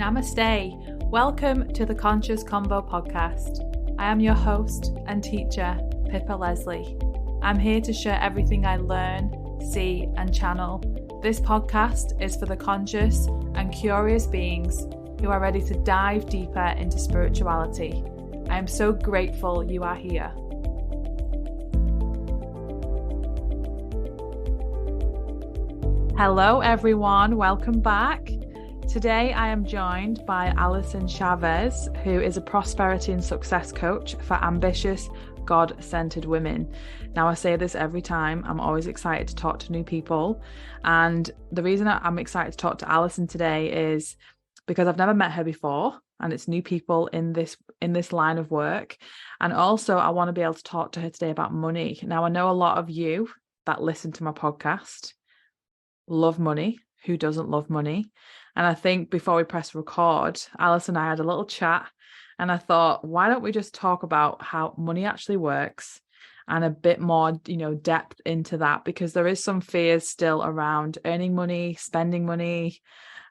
Namaste. Welcome to the Conscious Convo podcast. I am your host and teacher, Pippa Leslie. I'm here to share everything I learn, see, and channel. This podcast is for the conscious and curious beings who are ready to dive deeper into spirituality. I am so grateful you are here. Hello everyone, welcome back. Today I am joined by Allyson Chavez, who is a prosperity and success coach for ambitious, God-centered women. Now I say this every time, I'm always excited to talk to new people. And the reason I'm excited to talk to Allyson today is because I've never met her before, and it's new people in this line of work. And also I want to be able to talk to her today about money. Now I know a lot of you that listen to my podcast love money. Who doesn't love money? And I think before we press record, Allyson and I had a little chat, and I thought, why don't we just talk about how money actually works and a bit more, depth into that, because there is some fears still around earning money, spending money.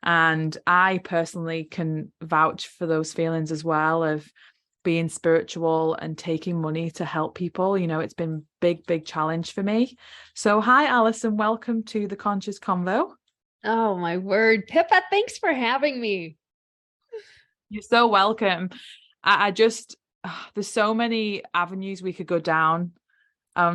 And I personally can vouch for those feelings as well of being spiritual and taking money to help people. It's been big challenge for me. So hi, Allyson, welcome to the Conscious Convo. Oh, my word. Pippa, thanks for having me. You're so welcome. I just, there's so many avenues we could go down.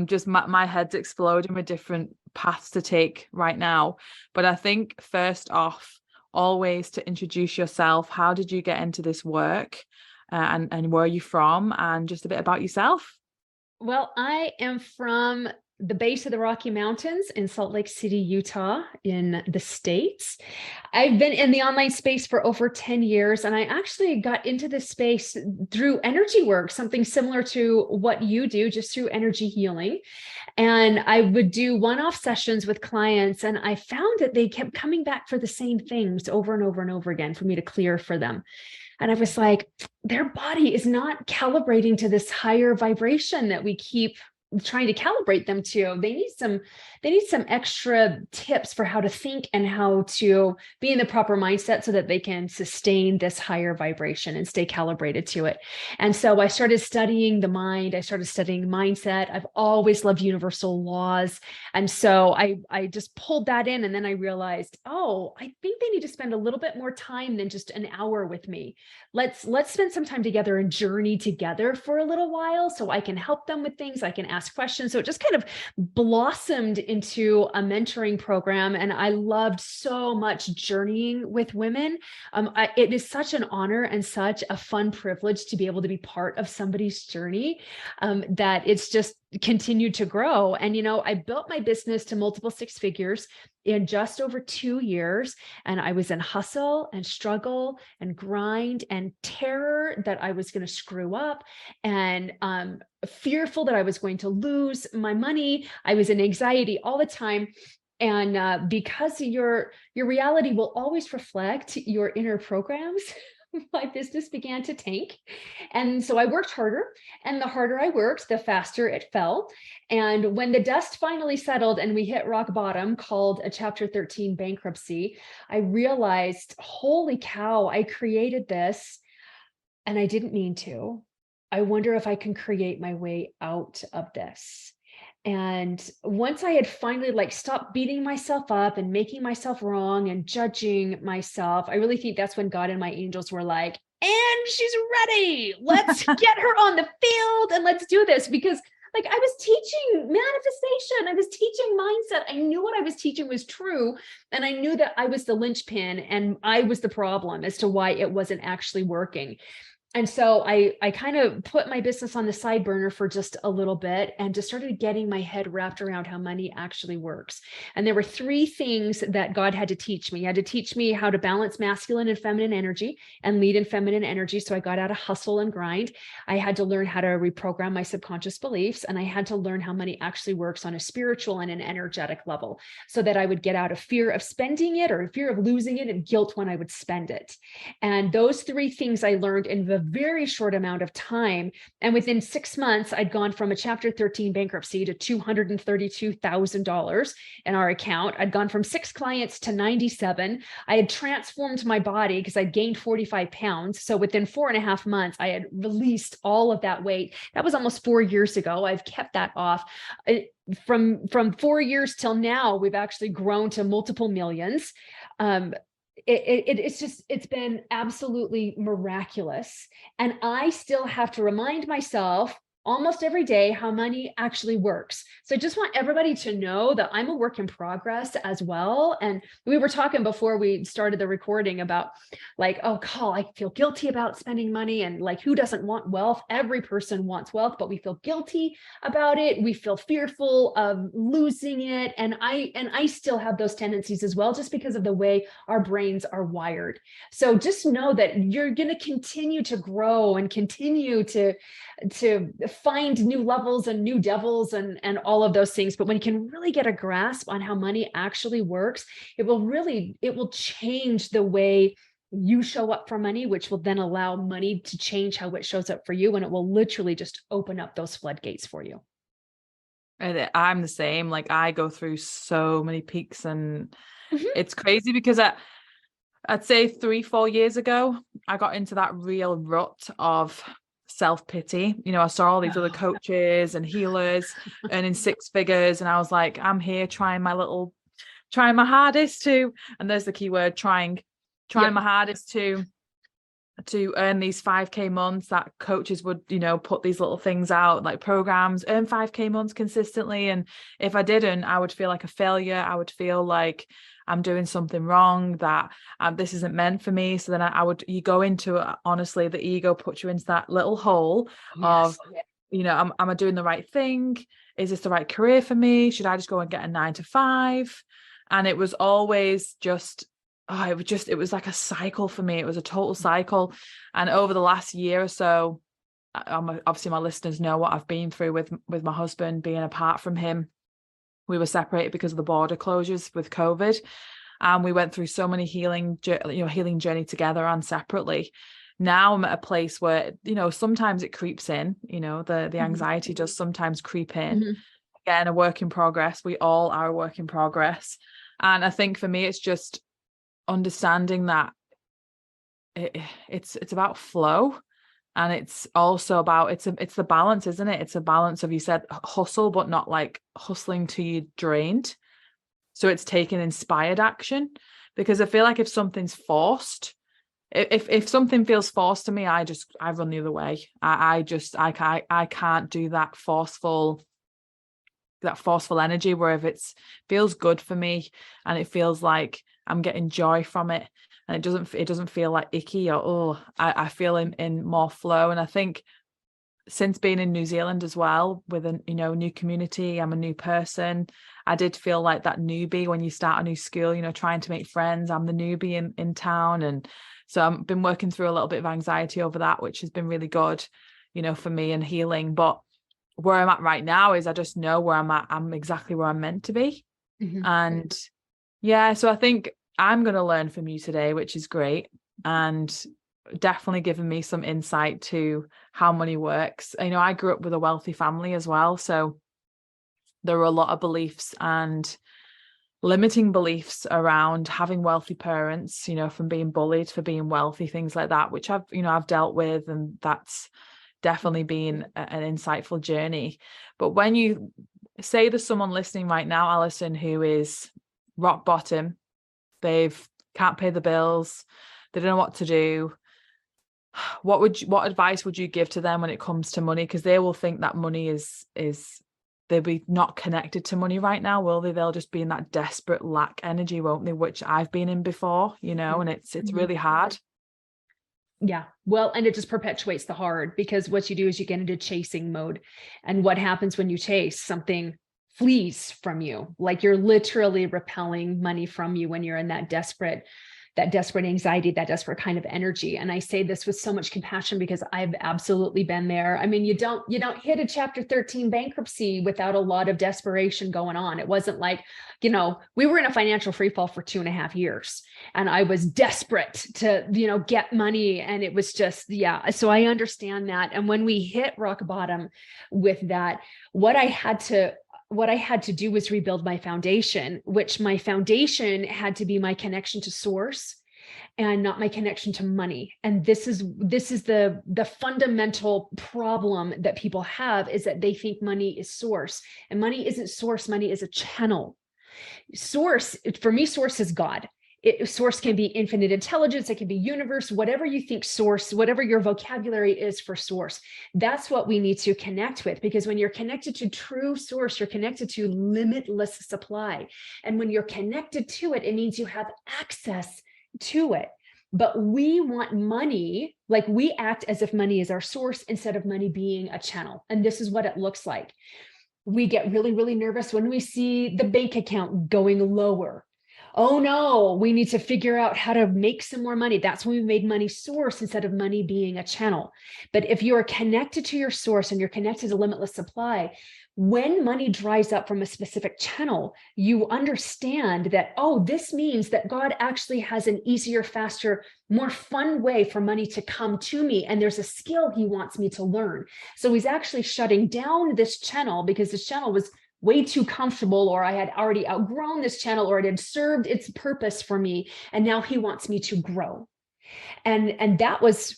Just my head's exploding with different paths to take right now. But I think first off, always to introduce yourself. How did you get into this work? And where are you from? And just a bit about yourself. Well, I am from the base of the Rocky Mountains in Salt Lake City, Utah, in the States. I've been in the online space for over 10 years, and I actually got into this space through energy work, something similar to what you do, just through energy healing. And I would do one-off sessions with clients, and I found that they kept coming back for the same things over and over and over again for me to clear for them. And I was like, their body is not calibrating to this higher vibration that we keep trying to calibrate them to. They need some extra tips for how to think and how to be in the proper mindset so that they can sustain this higher vibration and stay calibrated to it. And so I started studying the mind. I started studying mindset. I've always loved universal laws. And so I just pulled that in, and then I realized, oh, I think they need to spend a little bit more time than just an hour with me. Let's spend some time together and journey together for a little while so I can help them with things. I can ask questions. So it just kind of blossomed into a mentoring program. And I loved so much journeying with women. It is such an honor and such a fun privilege to be able to be part of somebody's journey, that it's just continued to grow. And, I built my business to multiple six figures in just over 2 years. And I was in hustle and struggle and grind and terror that I was going to screw up, and fearful that I was going to lose my money. I was in anxiety all the time. And because your reality will always reflect your inner programs, my business began to tank. And so I worked harder, and the harder I worked, the faster it fell. And when the dust finally settled and we hit rock bottom, called a Chapter 13 bankruptcy, I realized, holy cow, I created this and I didn't mean to. I wonder if I can create my way out of this. And once I had finally stopped beating myself up and making myself wrong and judging myself, I really think that's when God and my angels were like, and she's ready. Let's get her on the field and let's do this. Because I was teaching manifestation, I was teaching mindset. I knew what I was teaching was true. And I knew that I was the linchpin and I was the problem as to why it wasn't actually working. And so I kind of put my business on the side burner for just a little bit and just started getting my head wrapped around how money actually works. And there were 3 things that God had to teach me. He had to teach me how to balance masculine and feminine energy and lead in feminine energy. So I got out of hustle and grind. I had to learn how to reprogram my subconscious beliefs. And I had to learn how money actually works on a spiritual and an energetic level so that I would get out of fear of spending it or fear of losing it and guilt when I would spend it. And those 3 things I learned in the a very short amount of time. And within 6 months, I'd gone from a Chapter 13 bankruptcy to $232,000 in our account. I'd gone from 6 clients to 97. I had transformed my body because I'd gained 45 pounds. So within 4.5 months, I had released all of that weight. That was almost 4 years ago. I've kept that off. From 4 years till now, we've actually grown to multiple millions. It's been absolutely miraculous. And I still have to remind myself almost every day how money actually works. So I just want everybody to know that I'm a work in progress as well. And we were talking before we started the recording about like, oh, Call, I feel guilty about spending money, and like, who doesn't want wealth? Every person wants wealth, but we feel guilty about it. We feel fearful of losing it. And I still have those tendencies as well, just because of the way our brains are wired. So just know that you're going to continue to grow and continue to find new levels and new devils and all of those things. But when you can really get a grasp on how money actually works, it will change the way you show up for money, which will then allow money to change how it shows up for you. And it will literally just open up those floodgates for you. And I'm the same. Like, I go through so many peaks, and it's crazy because I'd say 3-4 years ago, I got into that real rut of self-pity. I saw all these other coaches and healers earning 6 figures, and I was like, I'm here trying my hardest to, and there's the key word, trying my hardest to earn these 5K months that coaches would, put these little things out, like programs, earn 5K months consistently. And if I didn't, I would feel like a failure. I would feel like I'm doing something wrong, that this isn't meant for me. So then you go into, honestly, the ego puts you into that little hole of, am I doing the right thing? Is this the right career for me? Should I just go and get a 9-to-5? And it was always just, it was like a cycle for me. It was a total cycle. And over the last year or so, obviously my listeners know what I've been through with my husband being apart from him. We were separated because of the border closures with COVID. And we went through so many healing journey together and separately. Now I'm at a place where, sometimes it creeps in, the anxiety does sometimes creep in. Again, a work in progress. We all are a work in progress. And I think for me, it's just understanding that it's about flow. And it's also about, it's the balance, isn't it? It's a balance of, you said hustle, but not like hustling till you're drained. So it's taking inspired action, because I feel like if something's forced, if something feels forced to me, I run the other way. I can't do that forceful energy, where if it feels good for me and it feels like I'm getting joy from it, and it doesn't feel like icky or I feel in more flow. And I think since being in New Zealand as well, with a new community, I'm a new person. I did feel like that newbie when you start a new school, trying to make friends. I'm the newbie in town, and so I've been working through a little bit of anxiety over that, which has been really good, for me, and healing. But where I'm at right now is I just know where I'm at. I'm exactly where I'm meant to be. And so I think I'm going to learn from you today, which is great. And definitely given me some insight to how money works. I grew up with a wealthy family as well. So there were a lot of beliefs and limiting beliefs around having wealthy parents, from being bullied for being wealthy, things like that, which I've dealt with. And that's definitely been an insightful journey. But when you say there's someone listening right now, Allyson, who is rock bottom, can't pay the bills, they don't know what to do, what advice would you give to them when it comes to money? Because they will think that money is they'll be not connected to money right now, will they? They'll just be in that desperate lack energy, won't they? Which I've been in before, and it's really hard. Yeah. Well, and it just perpetuates the hard, because what you do is you get into chasing mode. And what happens when you chase? Something flees from you. Like, you're literally repelling money from you when you're in that desperate that desperate anxiety, that desperate kind of energy. And I say this with so much compassion because I've absolutely been there. I mean, you don't hit a chapter 13 bankruptcy without a lot of desperation going on. It wasn't like, we were in a financial free fall for 2.5 years and I was desperate to, get money. And it was just, yeah. So I understand that. And when we hit rock bottom with that, what I had to do was rebuild my foundation, which my foundation had to be my connection to source and not my connection to money. And this is the fundamental problem that people have, is that they think money is source, and money isn't source. Money is a channel. Source, for me, source is God. Source can be infinite intelligence. It can be universe, whatever you think source, whatever your vocabulary is for source. That's what we need to connect with, because when you're connected to true source, you're connected to limitless supply. And when you're connected to it, it means you have access to it. But we want money, like we act as if money is our source instead of money being a channel. And this is what it looks like. We get really, really nervous when we see the bank account going lower. Oh no, we need to figure out how to make some more money. That's when we made money source instead of money being a channel. But if you are connected to your source and you're connected to limitless supply, when money dries up from a specific channel, you understand that, oh, this means that God actually has an easier, faster, more fun way for money to come to me. And there's a skill he wants me to learn. So he's actually shutting down this channel because this channel was way too comfortable, or I had already outgrown this channel, or it had served its purpose for me. And now he wants me to grow. And that was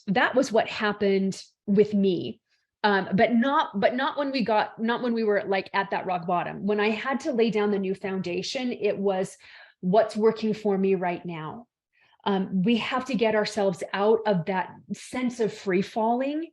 what happened with me. But not when we were like at that rock bottom. When I had to lay down the new foundation, it was what's working for me right now. We have to get ourselves out of that sense of free falling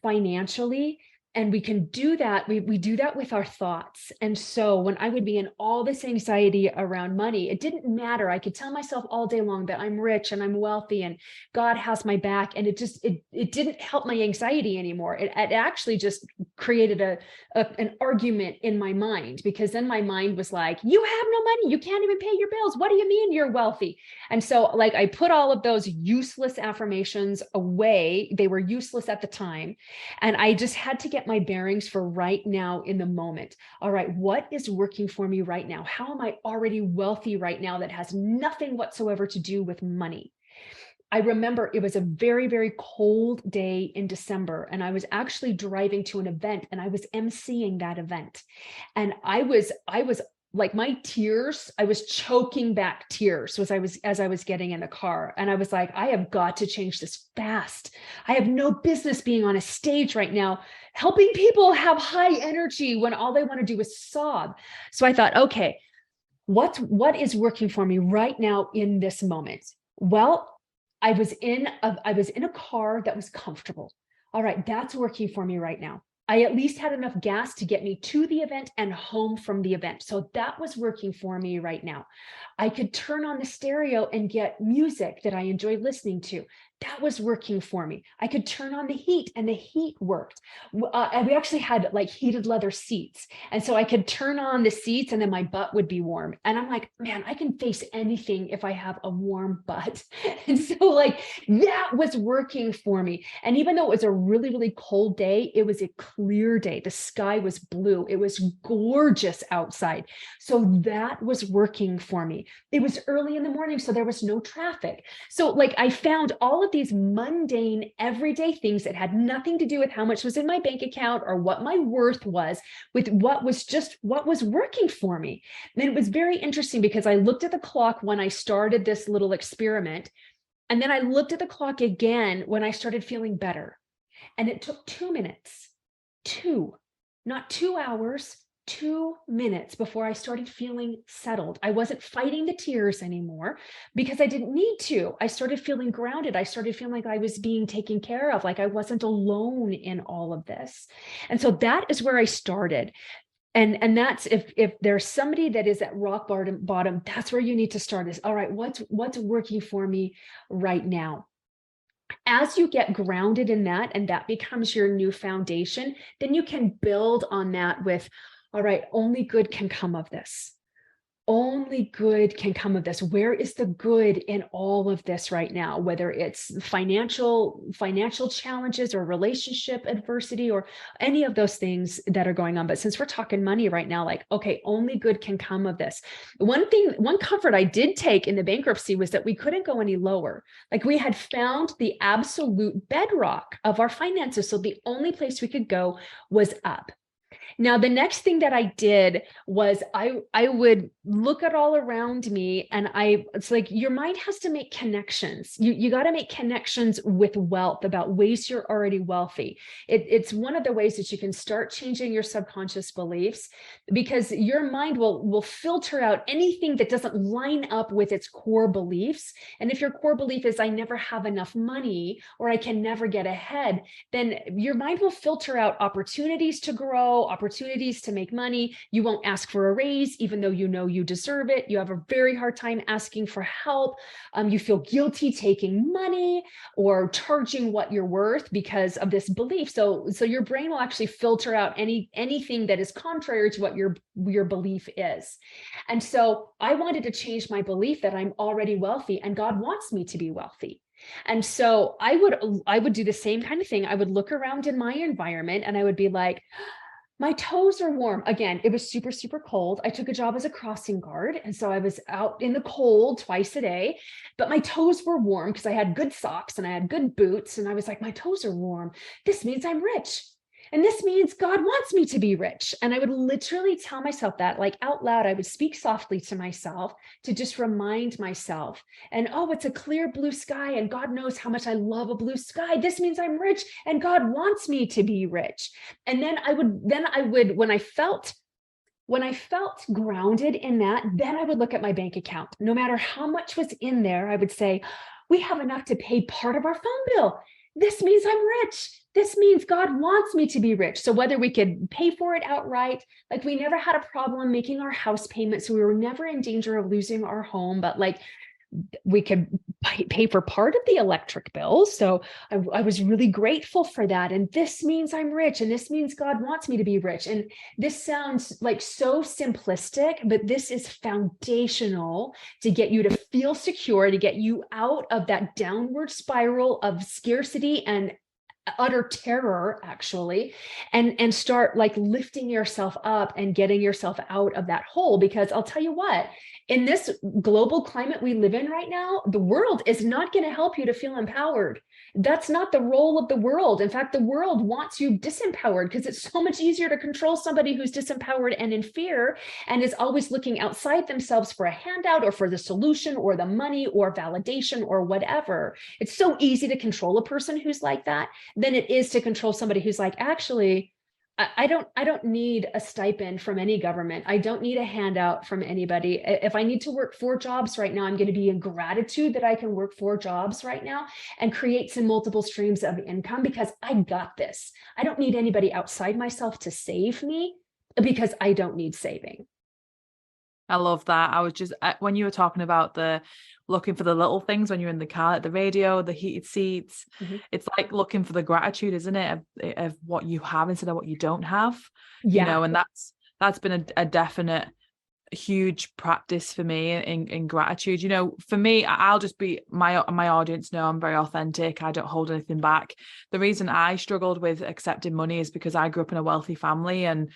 financially. And we can do that. We do that with our thoughts. And so when I would be in all this anxiety around money, it didn't matter. I could tell myself all day long that I'm rich and I'm wealthy and God has my back. And it didn't help my anxiety anymore. It actually just created an argument in my mind, because then my mind was like, you have no money. You can't even pay your bills. What do you mean you're wealthy? And so like I put all of those useless affirmations away. They were useless at the time. And I just had to get my bearings for right now in the moment. All right, what is working for me right now? How am I already wealthy right now that has nothing whatsoever to do with money? I remember it was a very, very cold day in December, and I was actually driving to an event, and I was emceeing that event. And I was like, my tears, I was choking back tears as I was getting in the car. And I was like, I have got to change this fast. I have no business being on a stage right now, helping people have high energy when all they want to do is sob. So I thought, okay, what is working for me right now in this moment? Well, I was in a car that was comfortable. All right, that's working for me right now. I at least had enough gas to get me to the event and home from the event. So that was working for me right now. I could turn on the stereo and get music that I enjoyed listening to. That was working for me. I could turn on the heat and the heat worked. And we actually had like heated leather seats. And so I could turn on the seats and then my butt would be warm. And I'm like, man, I can face anything if I have a warm butt. And so like that was working for me. And even though it was a really, really cold day, it was a clear day. The sky was blue. It was gorgeous outside. So that was working for me. It was early in the morning, so there was no traffic. So like I found all of these mundane, everyday things that had nothing to do with how much was in my bank account or what my worth was, with what was working for me. And it was very interesting because I looked at the clock when I started this little experiment, and then I looked at the clock again when I started feeling better. And it took 2 minutes, not 2 hours, 2 minutes before I started feeling settled. I wasn't fighting the tears anymore because I didn't need to. I started feeling grounded. I started feeling like I was being taken care of, like I wasn't alone in all of this. And so that is where I started. And that's if there's somebody that is at rock bottom, that's where you need to start is, all right, what's working for me right now? As you get grounded in that, and that becomes your new foundation, then you can build on that with, all right, only good can come of this. only good can come of this. Where is the good in all of this right now? Whether it's financial challenges or relationship adversity or any of those things that are going on. But since we're talking money right now, like, okay, only good can come of this. One comfort I did take in the bankruptcy was that we couldn't go any lower. Like, we had found the absolute bedrock of our finances. So the only place we could go was up. Now, the next thing that I did was I would look at all around me, and it's like, your mind has to make connections. You got to make connections with wealth, about ways you're already wealthy. It's one of the ways that you can start changing your subconscious beliefs, because your mind will filter out anything that doesn't line up with its core beliefs. And if your core belief is, I never have enough money, or I can never get ahead, then your mind will filter out opportunities to grow, opportunities to make money. You won't ask for a raise, even though you know you deserve it. You have a very hard time asking for help. You feel guilty taking money or charging what you're worth because of this belief. So your brain will actually filter out anything that is contrary to what your belief is. And so I wanted to change my belief that I'm already wealthy and God wants me to be wealthy. And so I would do the same kind of thing. I would look around in my environment and I would be like, my toes are warm. Again, it was super, super cold. I took a job as a crossing guard. And so I was out in the cold twice a day, but my toes were warm because I had good socks and I had good boots. And I was like, my toes are warm. This means I'm rich. And this means God wants me to be rich. And I would literally tell myself that, like, out loud. I would speak softly to myself to just remind myself. And, oh, it's a clear blue sky. And God knows how much I love a blue sky. This means I'm rich and God wants me to be rich. And then I would, when I felt grounded in that, then I would look at my bank account. No matter how much was in there, I would say, we have enough to pay part of our phone bill. This means I'm rich. This means God wants me to be rich. So whether we could pay for it outright, like, we never had a problem making our house payment. So we were never in danger of losing our home, but like, we could pay for part of the electric bill. So I was really grateful for that. And this means I'm rich. And this means God wants me to be rich. And this sounds like so simplistic, but this is foundational to get you to feel secure, to get you out of that downward spiral of scarcity and utter terror, actually, and start like lifting yourself up and getting yourself out of that hole. Because I'll tell you what, in this global climate we live in right now, the world is not going to help you to feel empowered. That's not the role of the world. In fact, the world wants you disempowered, because it's so much easier to control somebody who's disempowered and in fear and is always looking outside themselves for a handout or for the solution or the money or validation or whatever. It's so easy to control a person who's like that than it is to control somebody who's like, actually, I don't need a stipend from any government. I don't need a handout from anybody. If I need to work 4 jobs right now, I'm going to be in gratitude that I can work 4 jobs right now and create some multiple streams of income, because I got this. I don't need anybody outside myself to save me, because I don't need saving. I love that. I was just, when you were talking about the looking for the little things when you're in the car, like the radio, the heated seats, it's like looking for the gratitude, isn't it, of what you have instead of what you don't have. Yeah. You know, and that's been a definite huge practice for me in gratitude. You know, for me, I'll just be, my audience know I'm very authentic. I don't hold anything back. The reason I struggled with accepting money is because I grew up in a wealthy family, and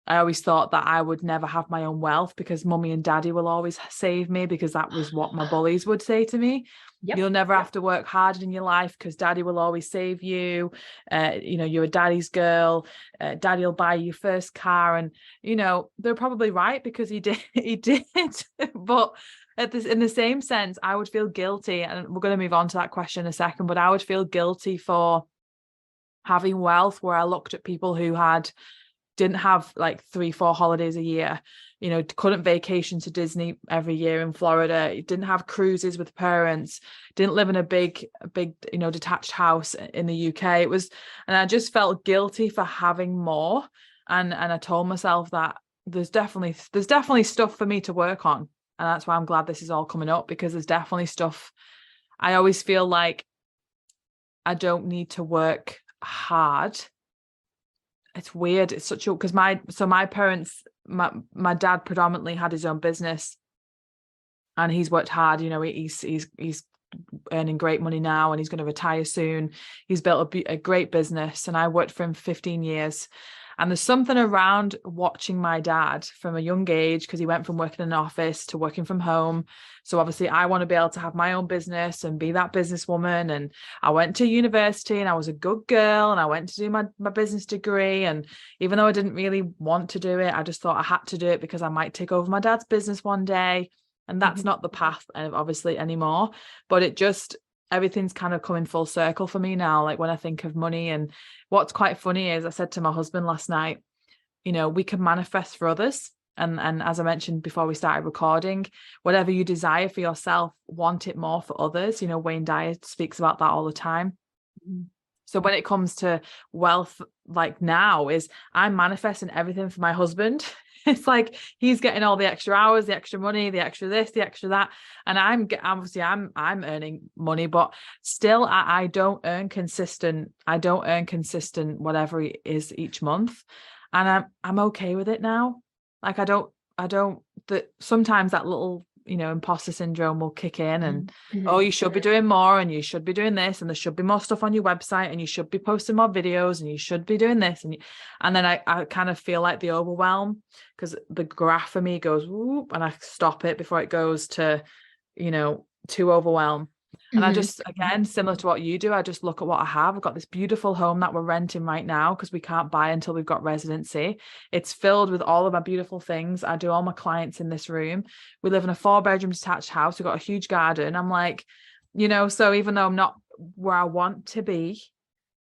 I always thought that I would never have my own wealth because mummy and daddy will always save me, because that was what my bullies would say to me. Yep. You'll never have to work hard in your life because daddy will always save you. You know, you're a daddy's girl. Daddy will buy you first car. And, you know, they're probably right, because he did. But in the same sense, I would feel guilty. And we're going to move on to that question in a second, but I would feel guilty for having wealth where I looked at people who didn't have like 3-4 holidays a year, you know, couldn't vacation to Disney every year in Florida, didn't have cruises with parents, didn't live in a big, you know, detached house in the UK. It was, and I just felt guilty for having more. And I told myself that there's definitely stuff for me to work on. And that's why I'm glad this is all coming up, because there's definitely stuff. I always feel like I don't need to work hard. It's weird. It's such a, because my parents, my dad predominantly had his own business, and he's worked hard. You know, he's earning great money now, and he's going to retire soon. He's built a great business, and I worked for him for 15 years. And there's something around watching my dad from a young age, because he went from working in an office to working from home. So obviously I want to be able to have my own business and be that businesswoman. And I went to university and I was a good girl, and I went to do my business degree. And even though I didn't really want to do it, I just thought I had to do it because I might take over my dad's business one day. And that's not the path, obviously, anymore. But it just, everything's kind of coming full circle for me now. Like when I think of money, and what's quite funny is I said to my husband last night, you know, we can manifest for others. And as I mentioned before we started recording, whatever you desire for yourself, want it more for others. You know, Wayne Dyer speaks about that all the time. So when it comes to wealth, like now, is I'm manifesting everything for my husband. It's like he's getting all the extra hours, the extra money, the extra this, the extra that, and I'm earning money, but still I don't earn consistent. I don't earn consistent whatever it is each month, and I'm okay with it now. Like I don't that sometimes that little, you know, imposter syndrome will kick in, and oh, you should be doing more, and you should be doing this, and there should be more stuff on your website, and you should be posting more videos, and you should be doing this, and then I kind of feel like the overwhelm, because the graph for me goes whoop, and I stop it before it goes to, you know, to overwhelm. And I just, again, similar to what you do, I just look at what I have. I've got this beautiful home that we're renting right now because we can't buy until we've got residency. It's filled with all of my beautiful things. I do all my clients in this room. We live in a 4-bedroom detached house. We've got a huge garden. I'm like, you know, so even though I'm not where I want to be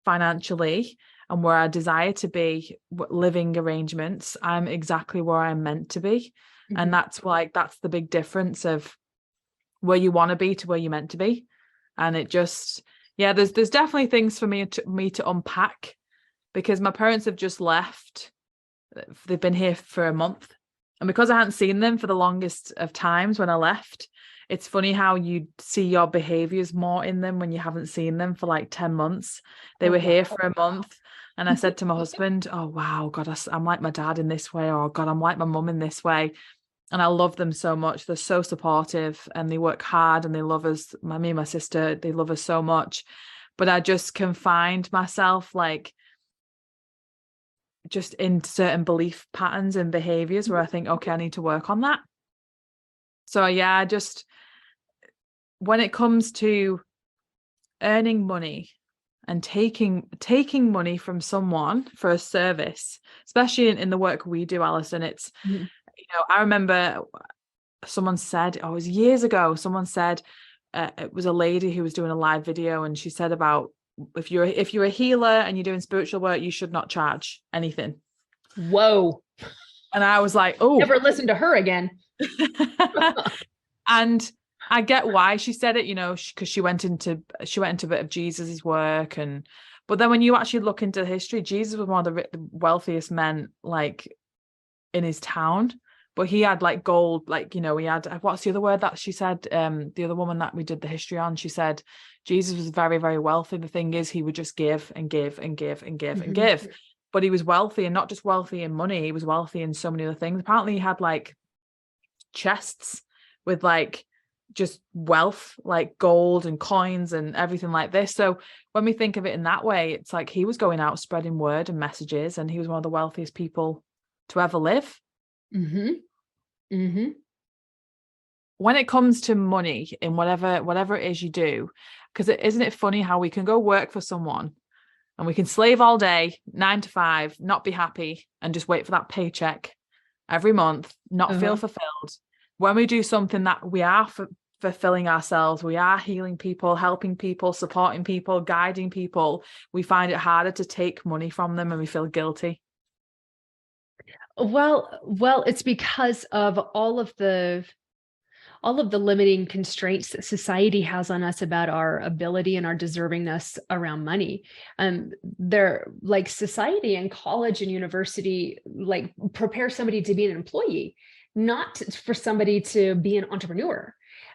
financially and where I desire to be living arrangements, I'm exactly where I'm meant to be. And that's the big difference of where you want to be to where you're meant to be. And it just, yeah, there's definitely things for me to unpack, because my parents have just left. They've been here for a month, and because I hadn't seen them for the longest of times when I left, it's funny how you see your behaviors more in them when you haven't seen them for like 10 months. They were here for a month, and I said to my husband, oh wow, God, I'm like my dad in this way, or God, I'm like my mum in this way. And I love them so much. They're so supportive, and they work hard, and they love us. Me and my sister, they love us so much. But I just can find myself like just in certain belief patterns and behaviors where I think, okay, I need to work on that. So yeah, just when it comes to earning money and taking money from someone for a service, especially in the work we do, Allyson, it's, you know, I remember someone said, it was years ago, someone said, it was a lady who was doing a live video, and she said about if you're a healer and you're doing spiritual work, you should not charge anything. Whoa. And I was like, oh, never listen to her again. And I get why she said it, you know, because she went into a bit of Jesus's work, but then when you actually look into history, Jesus was one of the wealthiest men like in his town. But he had like gold, like, you know, he had, what's the other word that she said? The other woman that we did the history on, she said Jesus was very, very wealthy. The thing is, he would just give and give and give and give and give. But he was wealthy, and not just wealthy in money. He was wealthy in so many other things. Apparently he had like chests with like just wealth, like gold and coins and everything like this. So when we think of it in that way, it's like he was going out spreading word and messages, and he was one of the wealthiest people to ever live. When it comes to money in whatever it is you do, because isn't it funny how we can go work for someone and we can slave all day, 9 to 5, not be happy, and just wait for that paycheck every month, not feel fulfilled. When we do something that we are fulfilling ourselves, we are healing people, helping people, supporting people, guiding people, we find it harder to take money from them, and we feel guilty. Well, it's because of all of the limiting constraints that society has on us about our ability and our deservingness around money. They're like society and college and university, like prepare somebody to be an employee, not for somebody to be an entrepreneur.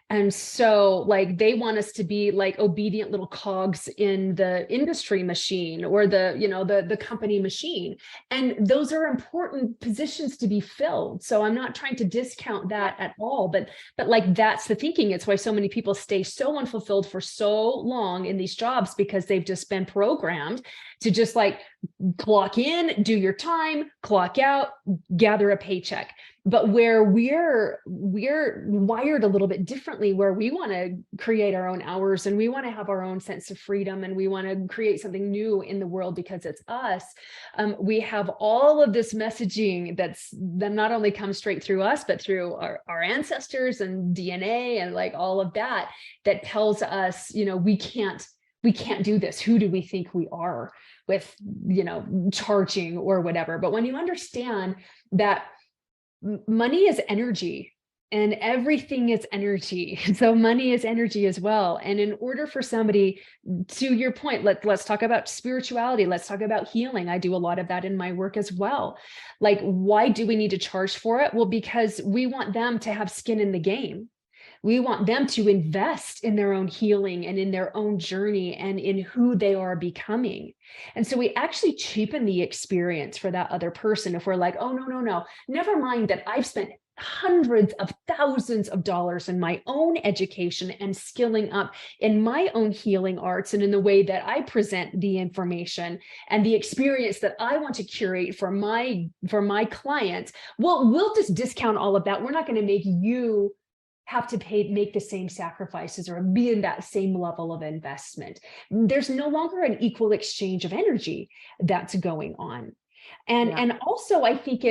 And so like they want us to be like obedient little cogs in the industry machine or the, you know, the company machine. And those are important positions to be filled. So I'm not trying to discount that at all, but like that's the thinking. It's why so many people stay so unfulfilled for so long in these jobs, because they've just been programmed to just like clock in, do your time, clock out, gather a paycheck. But where we're wired a little bit differently, where we want to create our own hours and we want to have our own sense of freedom and we want to create something new in the world because it's us. We have all of this messaging that not only comes straight through us, but through our ancestors and DNA and like all of that, that tells us, you know, we can't do this. Who do we think we are with, you know, charging or whatever? But when you understand that money is energy and everything is energy, so money is energy as well. And in order for somebody, to your point, let's talk about spirituality, let's talk about healing. I do a lot of that in my work as well. Like, why do we need to charge for it? Well, because we want them to have skin in the game. We want them to invest in their own healing and in their own journey and in who they are becoming. And so we actually cheapen the experience for that other person if we're like, oh, no, never mind that I've spent hundreds of thousands of dollars in my own education and skilling up in my own healing arts and in the way that I present the information and the experience that I want to curate for my clients. Well, we'll just discount all of that. We're not going to make you have to make the same sacrifices or be in that same level of investment. There's no longer an equal exchange of energy that's going on. And also I think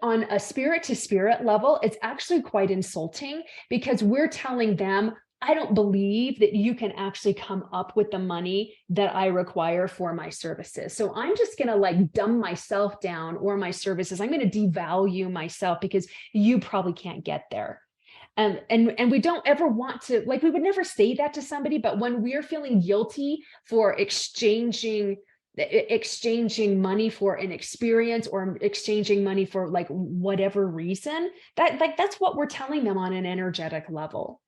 on a spirit to spirit level, it's actually quite insulting, because we're telling them, I don't believe that you can actually come up with the money that I require for my services. So I'm just going to like dumb myself down or my services. I'm going to devalue myself because you probably can't get there. And we don't ever want to, like, we would never say that to somebody, but when we're feeling guilty for exchanging money for an experience or exchanging money for like whatever reason, that's what we're telling them on an energetic level.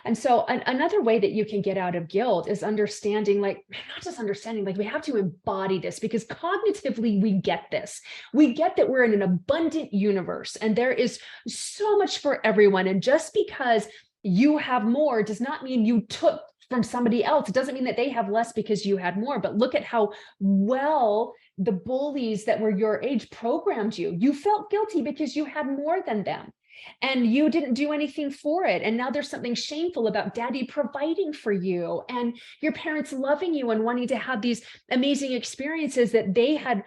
And so another way that you can get out of guilt is understanding, like, not just understanding, like we have to embody this, because cognitively we get this. We get that we're in an abundant universe and there is so much for everyone. And just because you have more does not mean you took from somebody else. It doesn't mean that they have less because you had more. But look at how well the bullies that were your age programmed you. You felt guilty because you had more than them. And you didn't do anything for it. And now there's something shameful about daddy providing for you and your parents loving you and wanting to have these amazing experiences that they had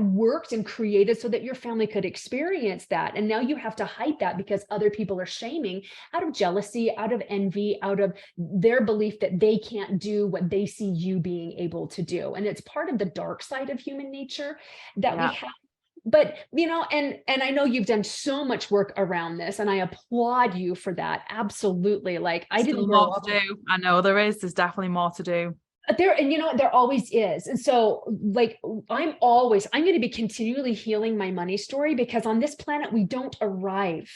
worked and created so that your family could experience that. And now you have to hide that because other people are shaming out of jealousy, out of envy, out of their belief that they can't do what they see you being able to do. And it's part of the dark side of human nature that we have. But, you know, and I know you've done so much work around this, and I applaud you for that. Absolutely. Like, I didn't grow up. I know there's definitely more to do. And you know, there always is. And so like, I'm going to be continually healing my money story, because on this planet, we don't arrive.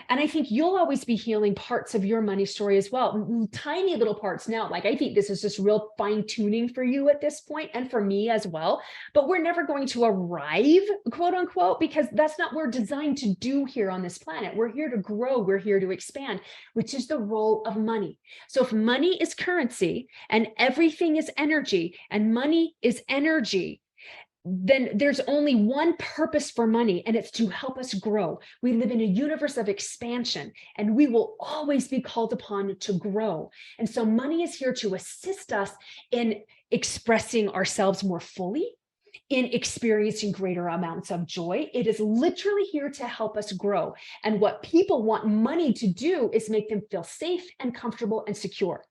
And I think you'll always be healing parts of your money story as well. Tiny little parts now. Like, I think this is just real fine tuning for you at this point, and for me as well. But we're never going to arrive, quote unquote, because that's not what we're designed to do here on this planet. We're here to grow. We're here to expand, which is the role of money. So if money is currency and everything is energy and money is energy, then there's only one purpose for money, and it's to help us grow. We live in a universe of expansion, and we will always be called upon to grow. And so money is here to assist us in expressing ourselves more fully, in experiencing greater amounts of joy. It is literally here to help us grow. And what people want money to do is make them feel safe and comfortable and secure.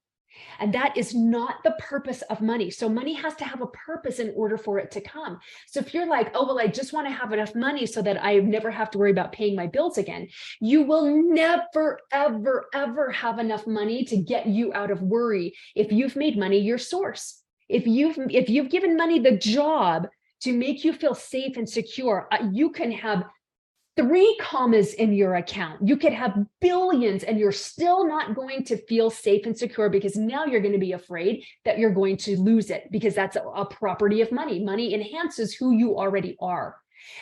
And that is not the purpose of money. So money has to have a purpose in order for it to come. So if you're like, oh, well, I just want to have enough money so that I never have to worry about paying my bills again, you will never, ever, ever have enough money to get you out of worry if you've made money your source. If you've given money the job to make you feel safe and secure, you can have 3 commas in your account. You could have billions and you're still not going to feel safe and secure, because now you're going to be afraid that you're going to lose it, because that's a property of money. Money enhances who you already are.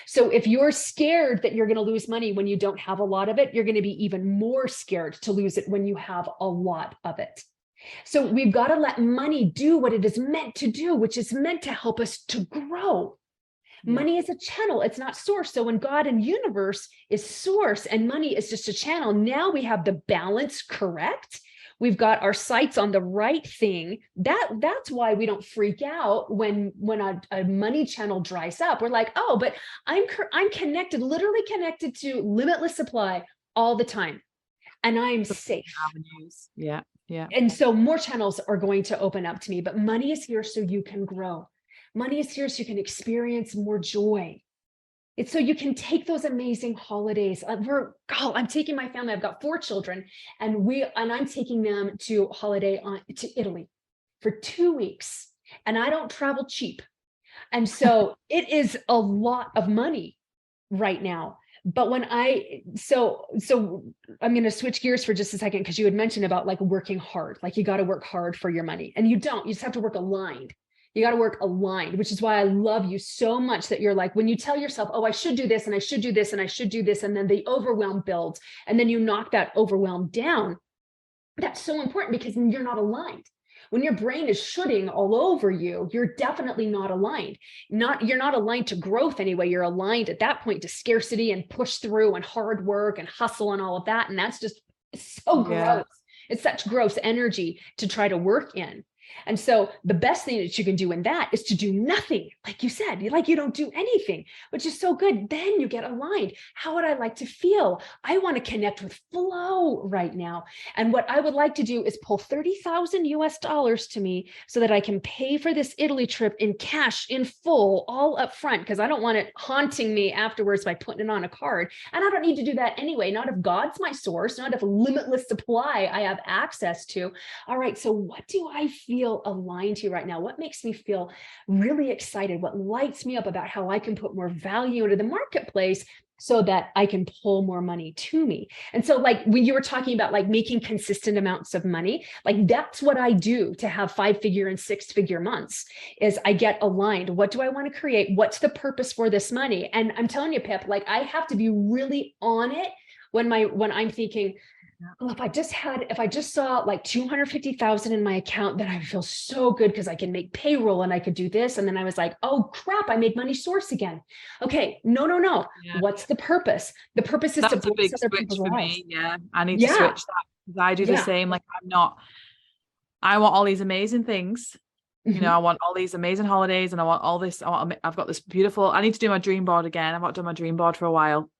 So if you're scared that you're going to lose money when you don't have a lot of it, you're going to be even more scared to lose it when you have a lot of it. So we've got to let money do what it is meant to do, which is meant to help us to grow. Money is a channel, it's not source. So when God and universe is source and money is just a channel, now we have the balance correct. We've got our sights on the right thing. That's why we don't freak out when a money channel dries up. We're like, oh, but I'm connected, literally connected to limitless supply all the time, and I'm safe. Avenues. Yeah. And so more channels are going to open up to me, but money is here so you can grow. Money is here so you can experience more joy. It's so you can take those amazing holidays. I'm taking my family. I've got 4 children, and I'm taking them to holiday to Italy for 2 weeks. And I don't travel cheap, and so it is a lot of money right now. But so I'm going to switch gears for just a second, because you had mentioned about like working hard, like you got to work hard for your money, and you just have to work aligned. You got to work aligned, which is why I love you so much, that you're like, when you tell yourself, oh, I should do this and I should do this and I should do this, and then the overwhelm builds, and then you knock that overwhelm down. That's so important, because you're not aligned. When your brain is shooting all over you, you're definitely not aligned. You're not aligned to growth anyway. You're aligned at that point to scarcity and push through and hard work and hustle and all of that. And that's just so gross. It's such gross energy to try to work in. And so the best thing that you can do in that is to do nothing. Like you said, you don't do anything, which is so good. Then you get aligned. How would I like to feel? I want to connect with flow right now. And what I would like to do is pull $30,000 US to me so that I can pay for this Italy trip in cash, in full, all up front, because I don't want it haunting me afterwards by putting it on a card. And I don't need to do that anyway. Not if God's my source, not if limitless supply I have access to. All right, so what do I feel aligned to right now? What makes me feel really excited? What lights me up about how I can put more value into the marketplace so that I can pull more money to me? And so like when you were talking about like making consistent amounts of money, like that's what I do to have 5-figure and 6-figure months, is I get aligned. What do I want to create? What's the purpose for this money? And I'm telling you, Pip, like I have to be really on it when I'm thinking, well, if I just saw like 250,000 in my account, then I feel so good because I can make payroll and I could do this. And then I was like, oh crap, I made money source again. Okay, no. Yeah. What's the purpose? The purpose is That's to a big switch for me. Yeah, I need to switch that, because I do the same. Like I want all these amazing things. You know, I want all these amazing holidays, and I want all this. I've got this beautiful. I need to do my dream board again. I've not done my dream board for a while.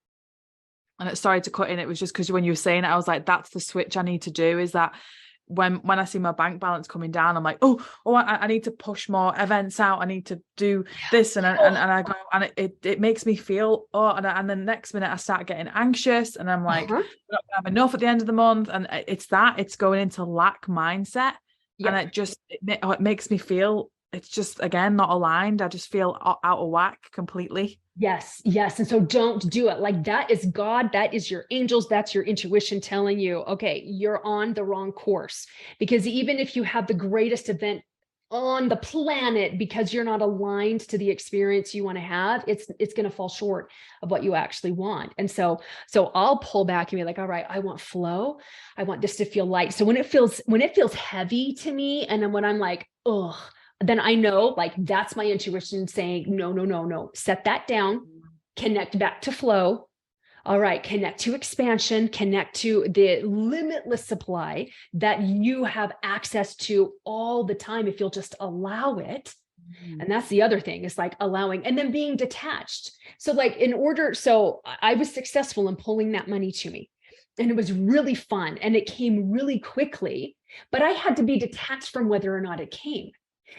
And it started to cut in. It was just because when you were saying it, I was like, that's the switch I need to do, is that when I see my bank balance coming down, I'm like, I need to push more events out. I need to do this. And I go, and it makes me feel, and then the next minute I start getting anxious, and I'm like, I don't have enough at the end of the month. And it's going into lack mindset. And it makes me feel, it's just, again, not aligned. I just feel out of whack completely. Yes. And so don't do it. Like that is God. That is your angels. That's your intuition telling you, okay, you're on the wrong course. Because even if you have the greatest event on the planet, because you're not aligned to the experience you want to have, it's going to fall short of what you actually want. And so I'll pull back and be like, all right, I want flow. I want this to feel light. So when it feels heavy to me, and then when I'm like, ugh, then I know, like, that's my intuition saying, no, set that down, connect back to flow. All right, connect to expansion, connect to the limitless supply that you have access to all the time if you'll just allow it. And that's the other thing, is like allowing, and then being detached. So like so I was successful in pulling that money to me, and it was really fun, and it came really quickly, but I had to be detached from whether or not it came.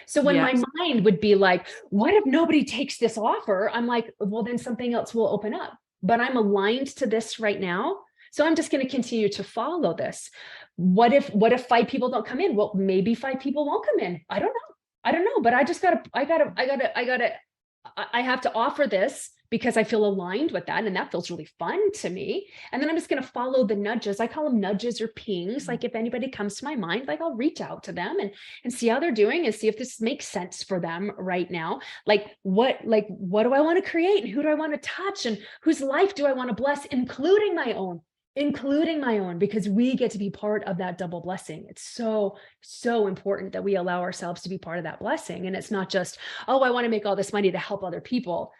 So when my mind would be like, what if nobody takes this offer? I'm like, well, then something else will open up. But I'm aligned to this right now. So I'm just going to continue to follow this. What if 5 people don't come in? Well, maybe 5 people won't come in. I don't know. But I have to offer this because I feel aligned with that. And that feels really fun to me. And then I'm just going to follow the nudges. I call them nudges or pings. Like if anybody comes to my mind, like I'll reach out to them and see how they're doing and see if this makes sense for them right now. Like what do I want to create and who do I want to touch and whose life do I want to bless, including my own, because we get to be part of that double blessing. It's so, so important that we allow ourselves to be part of that blessing. And it's not just, oh, I want to make all this money to help other people.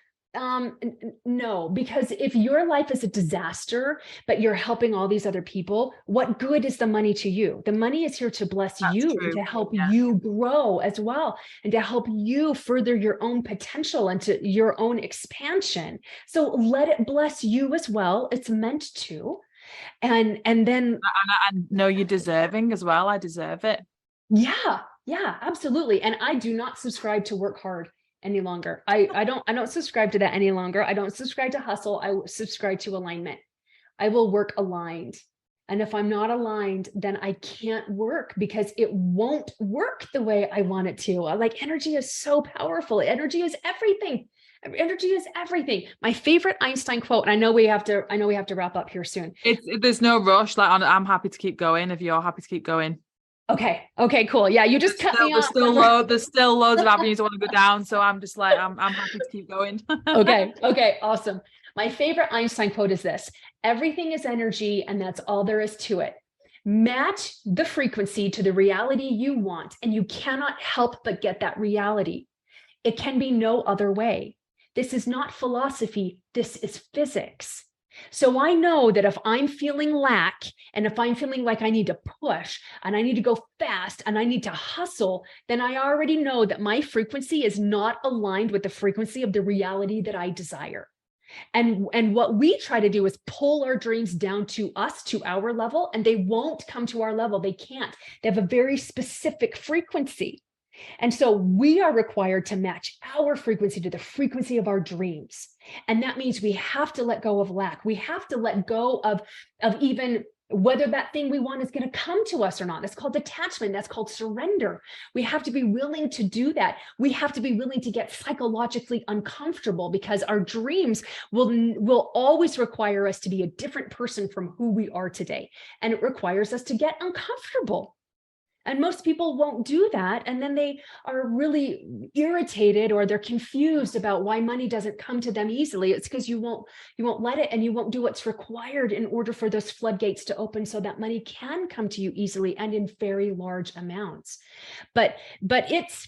No, because if your life is a disaster, but you're helping all these other people, what good is the money to you? The money is here to bless you and to help you grow as well, and to help you further your own potential and to your own expansion. So let it bless you as well. It's meant to. And then I know you're deserving as well. I deserve it. Yeah, absolutely. And I do not subscribe to work hard any longer. I don't subscribe to that any longer. I don't subscribe to hustle. I subscribe to alignment. I will work aligned. And if I'm not aligned, then I can't work because it won't work the way I want it to. Like energy is so powerful. Energy is everything. Energy is everything. My favorite Einstein quote, and I know we have to wrap up here soon. There's no rush. Like I'm happy to keep going if you're happy to keep going. Okay, cool. Yeah, you just cut me off. There's still loads of avenues I want to go down. So I'm just like, I'm happy to keep going. Okay, awesome. My favorite Einstein quote is this: everything is energy, and that's all there is to it. Match the frequency to the reality you want, and you cannot help but get that reality. It can be no other way. This is not philosophy. This is physics. So I know that if I'm feeling lack, and if I'm feeling like I need to push and I need to go fast and I need to hustle, then I already know that my frequency is not aligned with the frequency of the reality that I desire. And what we try to do is pull our dreams down to us, to our level, and they won't come to our level. They can't. They have a very specific frequency. And so we are required to match our frequency to the frequency of our dreams. And that means we have to let go of lack. We have to let go of even whether that thing we want is going to come to us or not. That's called detachment. That's called surrender. We have to be willing to do that. We have to be willing to get psychologically uncomfortable, because our dreams will always require us to be a different person from who we are today. And it requires us to get uncomfortable. And most people won't do that. And then they are really irritated, or they're confused about why money doesn't come to them easily. It's because you won't let it, and you won't do what's required in order for those floodgates to open so that money can come to you easily and in very large amounts. But it's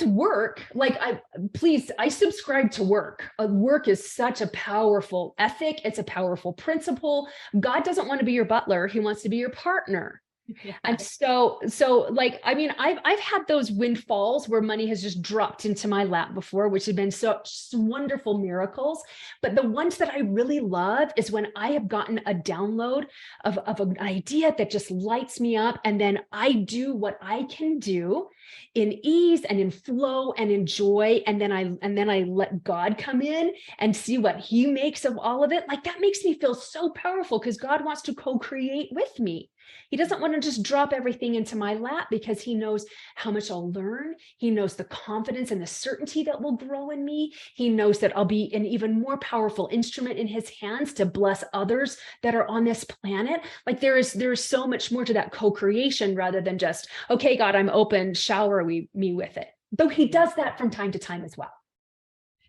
work. Like I subscribe to work. Work is such a powerful ethic. It's a powerful principle. God doesn't want to be your butler. He wants to be your partner. Yeah. And so like, I've had those windfalls where money has just dropped into my lap before, which have been such wonderful miracles. But the ones that I really love is when I have gotten a download of an idea that just lights me up. And then I do what I can do in ease and in flow and in joy. And then I let God come in and see what he makes of all of it. Like, that makes me feel so powerful, because God wants to co-create with me. He doesn't want to just drop everything into my lap, because he knows how much I'll learn. He knows the confidence and the certainty that will grow in me. He knows that I'll be an even more powerful instrument in his hands to bless others that are on this planet. Like, there is so much more to that co-creation, rather than just, okay, God, I'm open, shower me with it. Though he does that from time to time as well.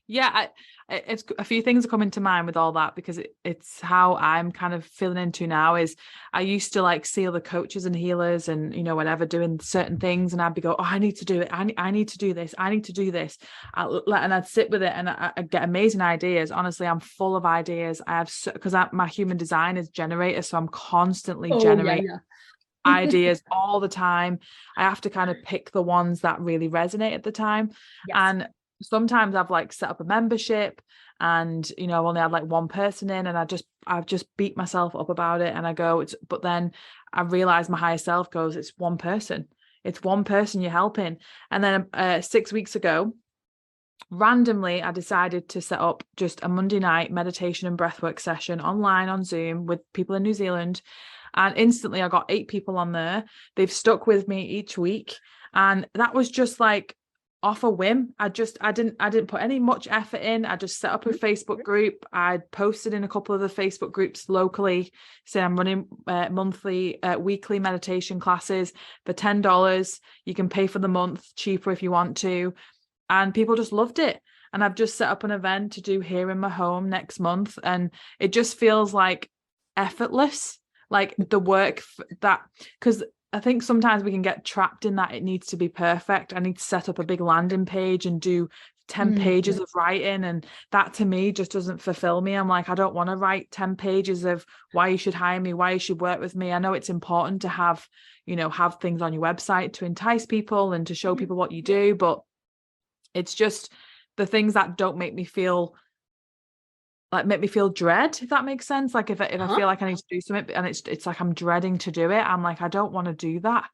Yeah, it's a few things are coming to mind with all that, because it's how I'm kind of feeling into now. Is I used to like see other coaches and healers and, whatever, doing certain things, and I'd be go, oh, I need to do it. I need to do this. I need to do this. And I'd sit with it, and I get amazing ideas. Honestly, I'm full of ideas. I have, because my human design is generator, so I'm constantly generating ideas all the time. I have to kind of pick the ones that really resonate at the time. Yes. And sometimes I've like set up a membership, and I've only had like one person in, and I've just beat myself up about it, and I go, but then I realize my higher self goes, it's one person you're helping. And then 6 weeks ago, randomly, I decided to set up just a Monday night meditation and breathwork session online on Zoom with people in New Zealand. And instantly I got 8 people on there. They've stuck with me each week. And that was just like off a whim. I didn't put any much effort in. I just set up a Facebook group. I posted in a couple of the Facebook groups locally saying I'm running weekly meditation classes for $10. You can pay for the month cheaper if you want to. And people just loved it. And I've just set up an event to do here in my home next month. And it just feels like effortless, like the work because I think sometimes we can get trapped in that it needs to be perfect. I need to set up a big landing page and do 10 pages of writing. And that to me just doesn't fulfill me. I'm like, I don't want to write 10 pages of why you should hire me, why you should work with me. I know it's important to have things on your website to entice people and to show people what you do, but it's just the things that don't make me feel dread, if that makes sense. Like if I feel like I need to do something and it's like I'm dreading to do it, I'm like, I don't want to do that.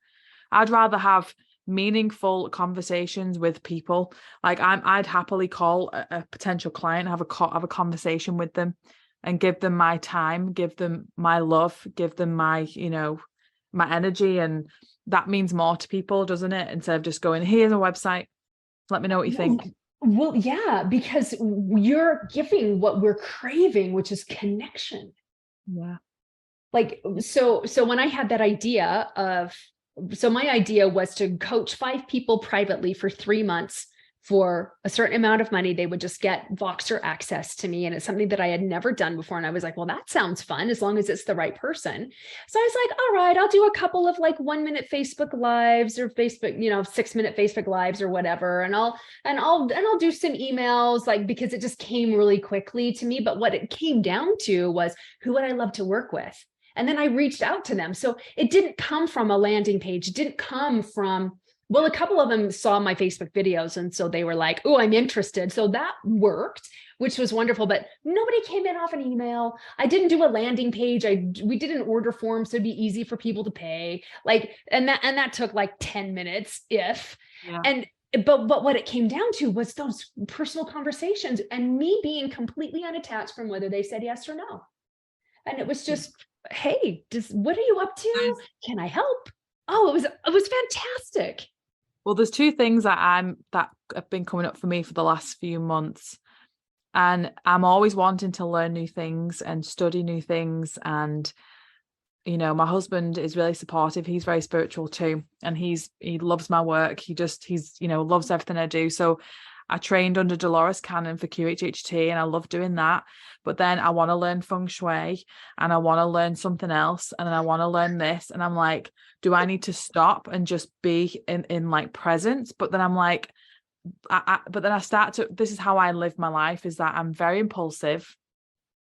I'd rather have meaningful conversations with people. Like I'd happily call a potential client, have a conversation with them and give them my time, give them my love, give them my, my energy. And that means more to people, doesn't it? Instead of just going, here's a website, let me know what you think. Well, yeah, because you're giving what we're craving, which is connection. Yeah. Like, so when I had that idea my idea was to coach 5 people privately for 3 months for a certain amount of money. They would just get Voxer access to me. And it's something that I had never done before. And I was like, well, that sounds fun as long as it's the right person. So I was like, all right, I'll do a couple of like 1-minute Facebook lives or Facebook, 6-minute Facebook lives or whatever. And I'll do some emails, like, because it just came really quickly to me. But what it came down to was, who would I love to work with? And then I reached out to them. So it didn't come from a landing page. It didn't come from, well, a couple of them saw my Facebook videos. And so they were like, oh, I'm interested. So that worked, which was wonderful. But nobody came in off an email. I didn't do a landing page. We did an order form, so it'd be easy for people to pay. Like, and that took like 10 minutes, if. Yeah. But what it came down to was those personal conversations and me being completely unattached from whether they said yes or no. And it was just, hey, what are you up to? Can I help? Oh, it was fantastic. Well, there's 2 things that have been coming up for me for the last few months. And I'm always wanting to learn new things and study new things. And, my husband is really supportive. He's very spiritual too. And he loves my work. He's loves everything I do. So I trained under Dolores Cannon for QHHT and I love doing that. But then I want to learn feng shui and I want to learn something else and then I want to learn this. And I'm like, do I need to stop and just be in like presence? But then I'm like, but then I start to, this is how I live my life, is that I'm very impulsive.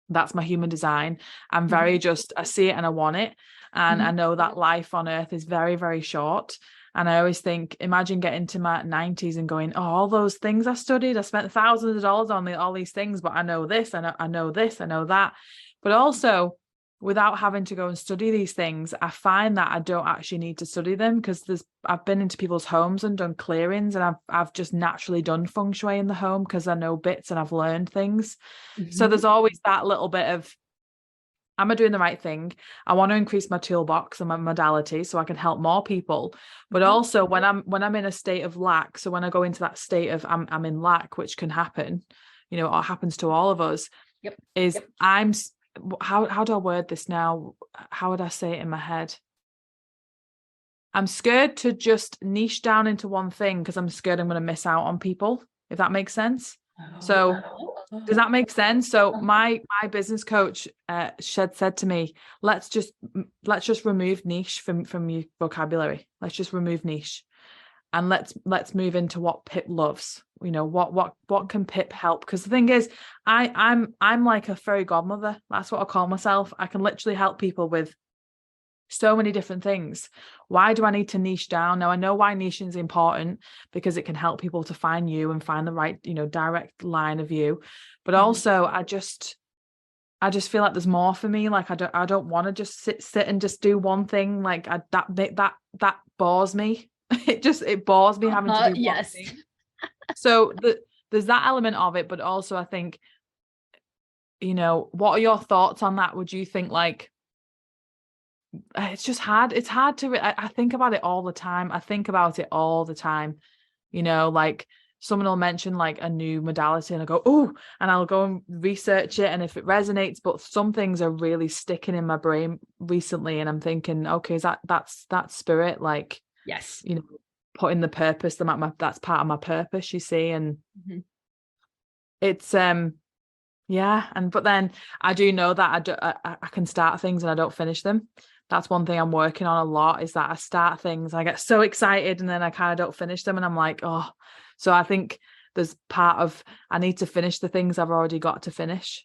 That's my human design. I'm very I see it and I want it. And I know that life on earth is very, very short. And I always think, imagine getting to my 90s and going, oh, all those things I studied, I spent thousands of dollars on all these things, but I know this, I know this, I know that. But also, without having to go and study these things, I find that I don't actually need to study them because I've been into people's homes and done clearings, and I've just naturally done feng shui in the home because I know bits and I've learned things. So there's always that little bit of, am I doing the right thing? I want to increase my toolbox and my modality so I can help more people. But also when I'm in a state of lack, so when I go into that state of I'm in lack, which can happen, or happens to all of us, I'm, how do I word this now? How would I say it in my head? I'm scared to just niche down into one thing because I'm scared I'm going to miss out on people, if that makes sense. So does that make sense? So my business coach said to me, let's just remove niche from your vocabulary. Let's just remove niche and let's move into what Pip loves. What can Pip help? Because the thing is, I'm like a fairy godmother. That's what I call myself. I can literally help people with so many different things. Why do I need to niche down? Now I know why niching is important because it can help people to find you and find the right, direct line of you. But also I just feel like there's more for me. Like I don't want to just sit and just do one thing. Like that bores me. It bores me having to do one thing. So there's that element of it, but also I think, what are your thoughts on that? Would you think like, it's just hard. It's hard to, I think about it all the time. like someone will mention like a new modality and I go, oh, and I'll go and research it. And if it resonates, but some things are really sticking in my brain recently. And I'm thinking, okay, that's spirit, like, Yes. putting the purpose, that's part of my purpose, you see. And it's, but then I do know that I can start things and I don't finish them. That's one thing I'm working on a lot, is that I start things, I get so excited and then I kind of don't finish them. And I'm like, oh, so I think there's part of, I need to finish the things I've already got to finish.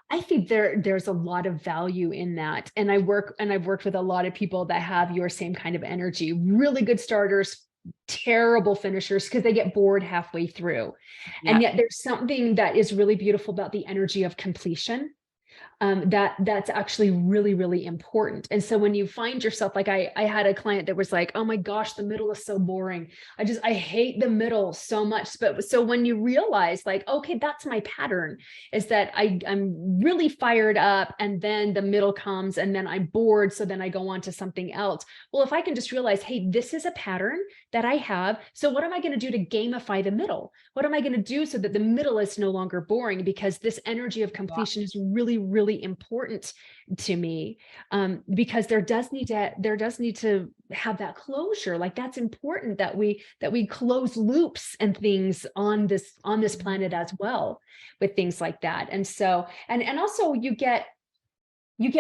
I think there's a lot of value in that. And I've worked with a lot of people that have your same kind of energy, really good starters, terrible finishers, because they get bored halfway through. Yeah. And yet there's something that is really beautiful about the energy of completion. That's actually really, really important. And so when you find yourself, like I had a client that was like, oh my gosh, the middle is so boring. I hate the middle so much. But so when you realize like, okay, that's my pattern, is that I'm really fired up and then the middle comes and then I'm bored. So then I go on to something else. Well, if I can just realize, hey, this is a pattern that I have. So what am I going to do to gamify the middle? What am I going to do so that the middle is no longer boring? Because this energy of completion is really, really important to me, because there does need to have that closure. Like that's important that we close loops and things on this planet as well, with things like that. And so and also you get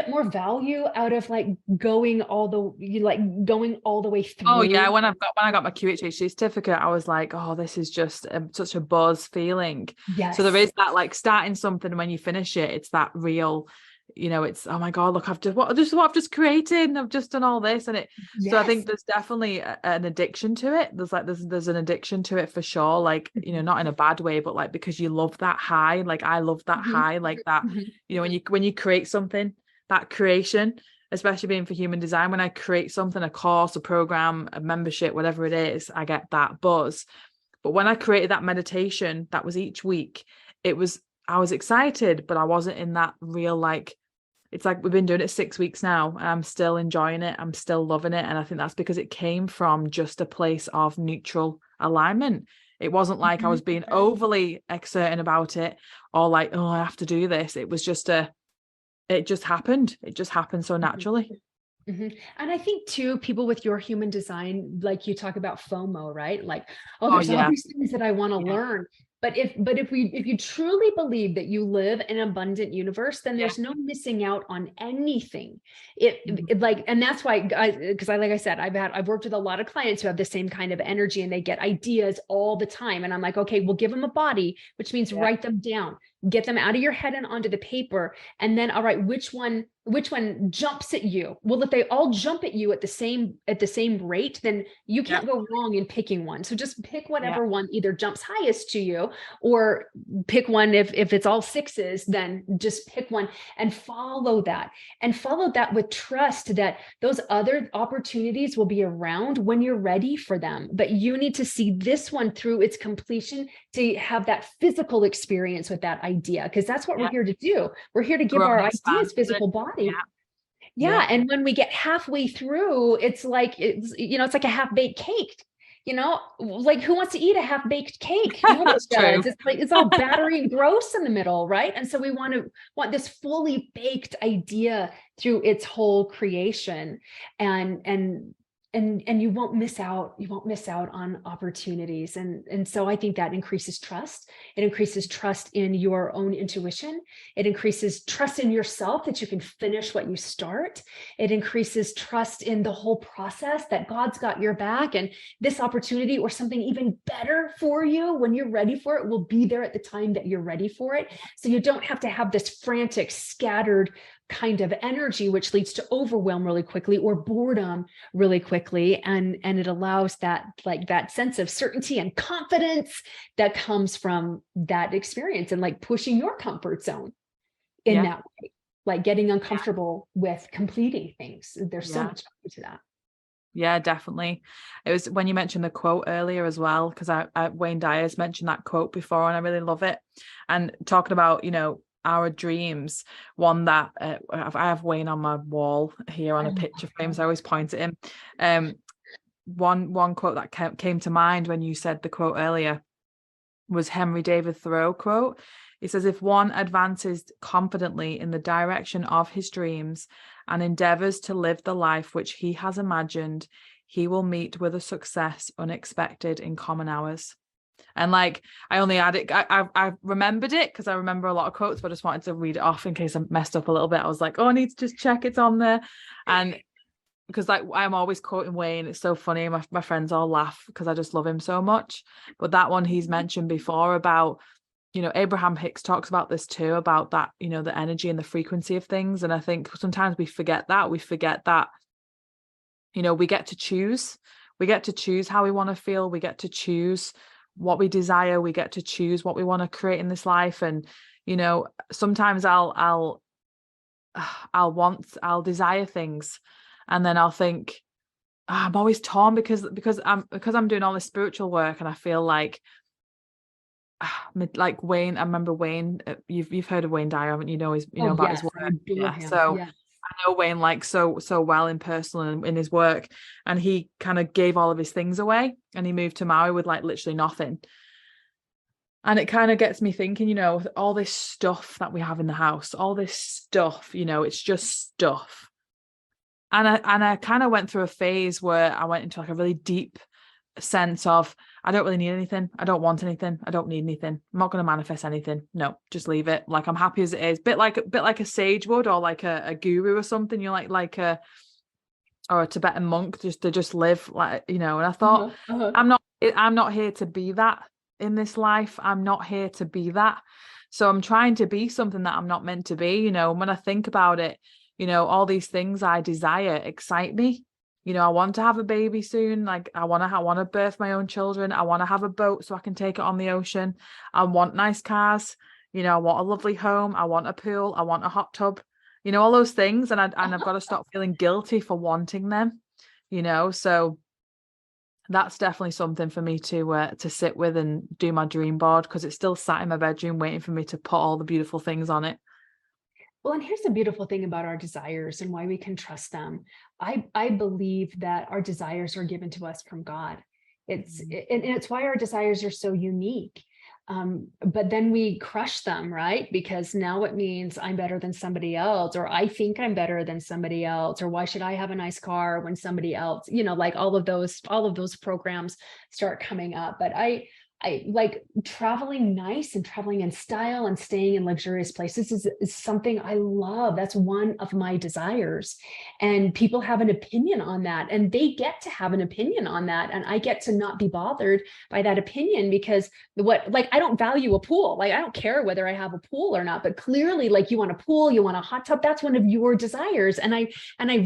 more value out of like going all the way through. Oh yeah, when I got my QHHC certificate, I was like, oh, this is just such a buzz feeling. Yes. So there is that, like, starting something, when you finish it, it's that real, it's, oh my God, look, what I've just created, and I've just done all this, and it. Yes. So I think there's definitely an addiction to it. There's an addiction to it for sure. Like, not in a bad way, but like, because you love that high. Like I love that high, like that. When you create something, that creation, especially being for human design, when I create something, a course, a program, a membership, whatever it is, I get that buzz. But when I created that meditation, that was each week, I was excited, but I wasn't in that real, like, it's like we've been doing it 6 weeks now and I'm still enjoying it. I'm still loving it. And I think that's because it came from just a place of neutral alignment. It wasn't like I was being overly exerting about it, or like, oh, I have to do this. It was just it just happened. It just happened so naturally. And I think too, people with your human design, like you talk about FOMO, right? Like, there's all these things that I want to learn. But if you truly believe that you live in an abundant universe, then there's no missing out on anything. And that's why, because like I said, I've worked with a lot of clients who have the same kind of energy, and they get ideas all the time. And I'm like, okay, we'll give them a body, which means write them down, get them out of your head and onto the paper. And then, all right, which one jumps at you? Well, if they all jump at you at the same rate, then you can't go wrong in picking one. So just pick whatever one either jumps highest to you, or pick one. If it's all sixes, then just pick one and follow that with trust that those other opportunities will be around when you're ready for them. But you need to see this one through its completion to have that physical experience with that idea, because that's what we're here to do. We're here to give our ideas physical body. And when we get halfway through, it's like it's like a half-baked cake. Like, who wants to eat a half-baked cake? Nobody does. It's like it's all battery and gross in the middle, right? And so we want this fully baked idea through its whole creation, and you won't miss out on opportunities. And so I think that increases trust. It increases trust in your own intuition. It increases trust in yourself that you can finish what you start. It increases trust in the whole process, that God's got your back, and this opportunity or something even better for you when you're ready for it will be there at the time that you're ready for it. So you don't have to have this frantic, scattered kind of energy, which leads to overwhelm really quickly or boredom really quickly. And it allows that sense of certainty and confidence that comes from that experience, and like pushing your comfort zone in that way, like getting uncomfortable with completing things. There's so much to that. Yeah, definitely. It was when you mentioned the quote earlier as well, because Wayne Dyer's mentioned that quote before, and I really love it. And talking about, our dreams, one that I have Wayne on my wall here on a picture frame, so I always point at him. one quote that came to mind when you said the quote earlier was Henry David Thoreau quote. It says, if one advances confidently in the direction of his dreams and endeavors to live the life which he has imagined, he will meet with a success unexpected in common hours. And like, I only added, I remembered it because I remember a lot of quotes, but I just wanted to read it off in case I messed up a little bit. I was like, oh, I need to just check it's on there. And because like I'm always quoting Wayne, it's so funny. My friends all laugh because I just love him so much. But that one he's mentioned before about, Abraham Hicks talks about this too, about that, the energy and the frequency of things. And I think sometimes we forget that. We get to choose. We get to choose how we want to feel. We get to choose what we desire. We get to choose what we want to create in this life. And, sometimes I'll desire things. And then I'll think, I'm always torn because I'm doing all this spiritual work, and I feel like Wayne. I remember Wayne. You've heard of Wayne Dyer, haven't you? About his work. Yeah. So yes. I know Wayne like so well in personal and in his work, and he kind of gave all of his things away, and he moved to Maui with like literally nothing. And it kind of gets me thinking, all this stuff that we have in the house, all this stuff, it's just stuff. And I kind of went through a phase where I went into like a really deep sense of, I don't really need anything. I don't want anything. I don't need anything. I'm not going to manifest anything. No, just leave it. Like, I'm happy as it is. Bit like a sage would, or like a guru or something. You're like a Tibetan monk, to just live like, and I thought, I'm not here to be that in this life. I'm not here to be that. So I'm trying to be something that I'm not meant to be. When I think about it, all these things I desire excite me. I want to have a baby soon. Like, I want to birth my own children. I want to have a boat so I can take it on the ocean. I want nice cars. I want a lovely home. I want a pool. I want a hot tub. All those things. And I've got to stop feeling guilty for wanting them. So that's definitely something for me to sit with and do my dream board, because it's still sat in my bedroom waiting for me to put all the beautiful things on it. Well, and here's the beautiful thing about our desires and why we can trust them. I believe that our desires are given to us from God. It's why our desires are so unique. But then we crush them, right? Because now it means I'm better than somebody else, or I think I'm better than somebody else, or why should I have a nice car when somebody else, like all of those programs start coming up. But I like traveling nice and traveling in style and staying in luxurious places is something I love. That's one of my desires. And people have an opinion on that, and they get to have an opinion on that. And I get to not be bothered by that opinion, because I don't value a pool. Like, I don't care whether I have a pool or not, but clearly, like, you want a pool, you want a hot tub, that's one of your desires. And I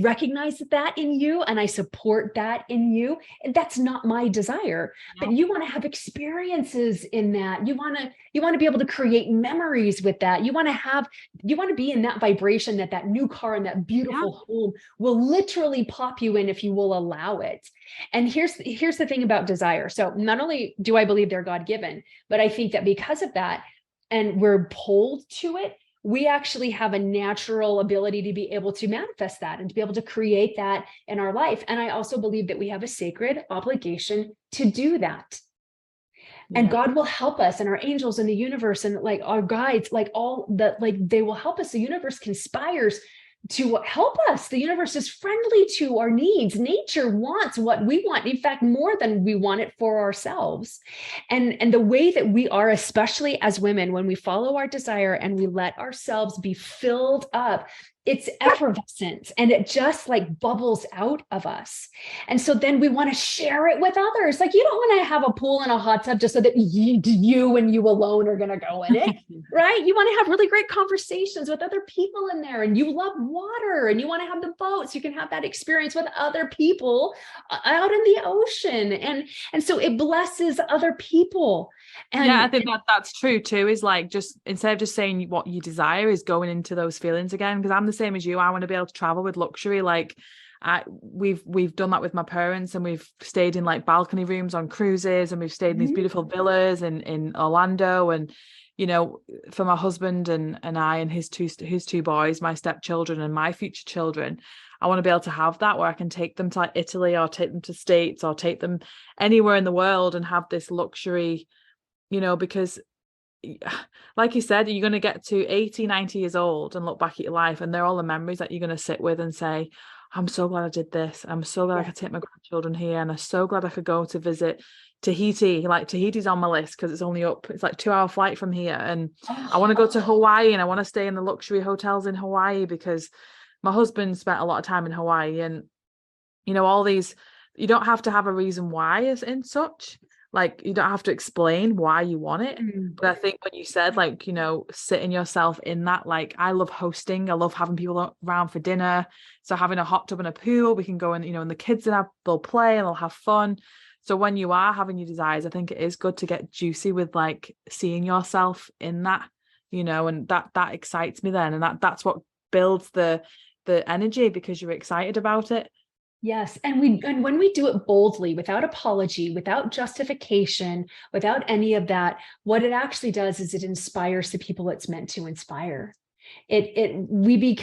recognize that in you, and I support that in you. And that's not my desire, but you want to have experiences in that. You want to be able to create memories with that. You want to be in that vibration that new car and that beautiful home will literally pop you in if you will allow it. And here's the thing about desire. So not only do I believe they're God-given, but I think that because of that, and we're pulled to it, we actually have a natural ability to be able to manifest that and to be able to create that in our life. And I also believe that we have a sacred obligation to do that. And God will help us, and our angels in the universe and like our guides, like all that, like they will help us. The universe conspires to help us. The universe is friendly to our needs. Nature wants what we want. In fact, more than we want it for ourselves. And the way that we are, especially as women, when we follow our desire and we let ourselves be filled up, it's effervescent and it just like bubbles out of us. And so then we want to share it with others. Like, you don't want to have a pool and a hot tub just so that you and you alone are going to go in it, right? You want to have really great conversations with other people in there, and you love water and you want to have the boat so you can have that experience with other people out in the ocean. And so it blesses other people. And I think that's true too, is like, just instead of just saying what you desire, is going into those feelings again. Because I'm the same as you. I want to be able to travel with luxury. Like, we've done that with my parents, and we've stayed in like balcony rooms on cruises, and we've stayed in these beautiful villas in Orlando. And for my husband and I and his two boys, my stepchildren and my future children, I want to be able to have that where I can take them to like Italy or take them to States or take them anywhere in the world and have this luxury, because like you said, you're going to get to 80, 90 years old and look back at your life, and they're all the memories that you're going to sit with and say, I'm so glad I did this. I'm so glad I could take my grandchildren here, and I'm so glad I could go to visit Tahiti. Like Tahiti's on my list because it's only it's like 2-hour flight from here, and I want to go to Hawaii, and I want to stay in the luxury hotels in Hawaii because my husband spent a lot of time in Hawaii, and all these, you don't have to have a reason why as in such. Like, you don't have to explain why you want it. But I think when you said, like, sitting yourself in that, like, I love hosting. I love having people around for dinner. So having a hot tub and a pool, we can go in, and the kids they'll play and they'll have fun. So when you are having your desires, I think it is good to get juicy with like seeing yourself in that, and that excites me then. And that's what builds the energy because you're excited about it. Yes. And when we do it boldly, without apology, without justification, without any of that, what it actually does is it inspires the people it's meant to inspire. We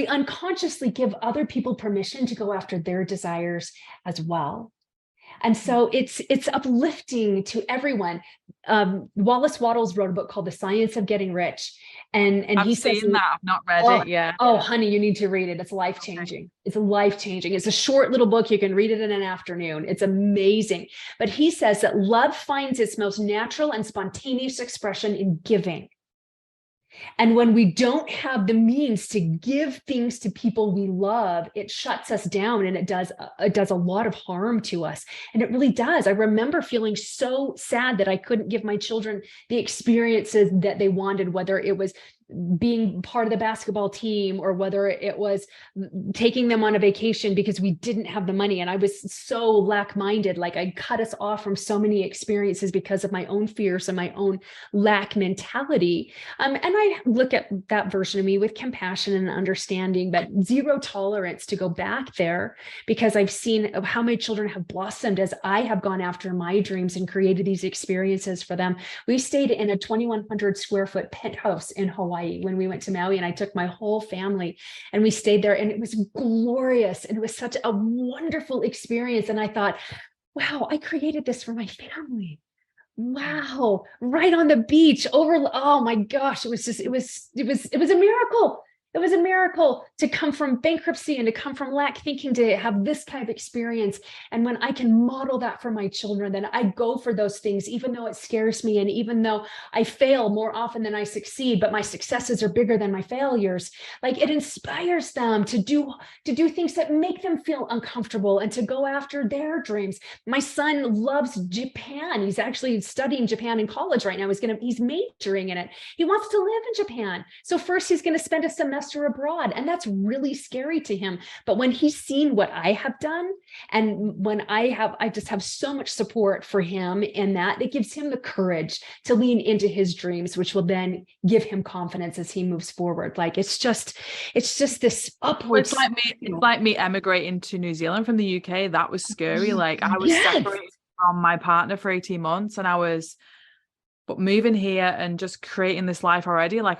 unconsciously give other people permission to go after their desires as well. And so it's uplifting to everyone. Wallace Wattles wrote a book called The Science of Getting Rich. And he says that. I've not read it yet. Oh, honey, you need to read it. It's life-changing. Okay. It's life-changing. It's a short little book. You can read it in an afternoon. It's amazing. But he says that love finds its most natural and spontaneous expression in giving. And when we don't have the means to give things to people we love, it shuts us down, and it does a lot of harm to us. And it really does. I remember feeling so sad that I couldn't give my children the experiences that they wanted, whether it was being part of the basketball team or whether it was taking them on a vacation because we didn't have the money. And I was so lack-minded, like I cut us off from so many experiences because of my own fears and my own lack mentality. And I look at that version of me with compassion and understanding, but zero tolerance to go back there, because I've seen how my children have blossomed as I have gone after my dreams and created these experiences for them. We stayed in a 2,100 square foot penthouse in Hawaii when we went to Maui, and I took my whole family and we stayed there, and it was glorious. And it was such a wonderful experience. And I thought, wow, I created this for my family. Wow. Right on the beach oh my gosh. It was a miracle. It was a miracle to come from bankruptcy and to come from lack thinking to have this kind of experience. And when I can model that for my children, then I go for those things, even though it scares me. And even though I fail more often than I succeed, but my successes are bigger than my failures. Like, it inspires them to do things that make them feel uncomfortable and to go after their dreams. My son loves Japan. He's actually studying Japan in college right now. He's majoring in it. He wants to live in Japan. So first he's going to spend a semester abroad, and that's really scary to him. But when he's seen what I have done, and when I just have so much support for him in that, it gives him the courage to lean into his dreams, which will then give him confidence as he moves forward. Like, it's just this upward. It's like me emigrating to New Zealand from the UK. That was scary. Like, I was separated from my partner for 18 months, and but moving here and just creating this life already, like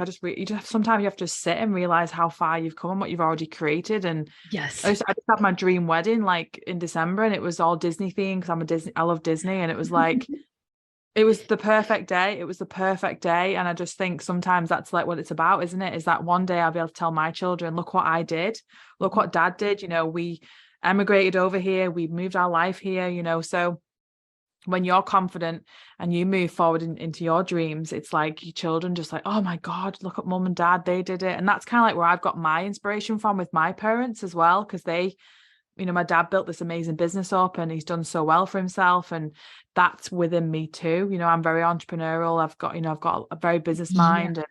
sometimes you have to sit and realize how far you've come and what you've already created. And yes, I just had my dream wedding like in December, and it was all Disney themed because I love Disney, and it was like it was the perfect day. It was the perfect day. And I just think sometimes that's like what it's about, isn't it? Is that one day I'll be able to tell my children, look what I did, look what Dad did. We emigrated over here, we moved our life here, so when you're confident and you move forward into your dreams, it's like your children just like, oh my God, look at Mum and Dad, they did it. And that's kind of like where I've got my inspiration from with my parents as well, because they, my dad built this amazing business up and he's done so well for himself, and that's within me too. I'm very entrepreneurial. I've got a very business mind.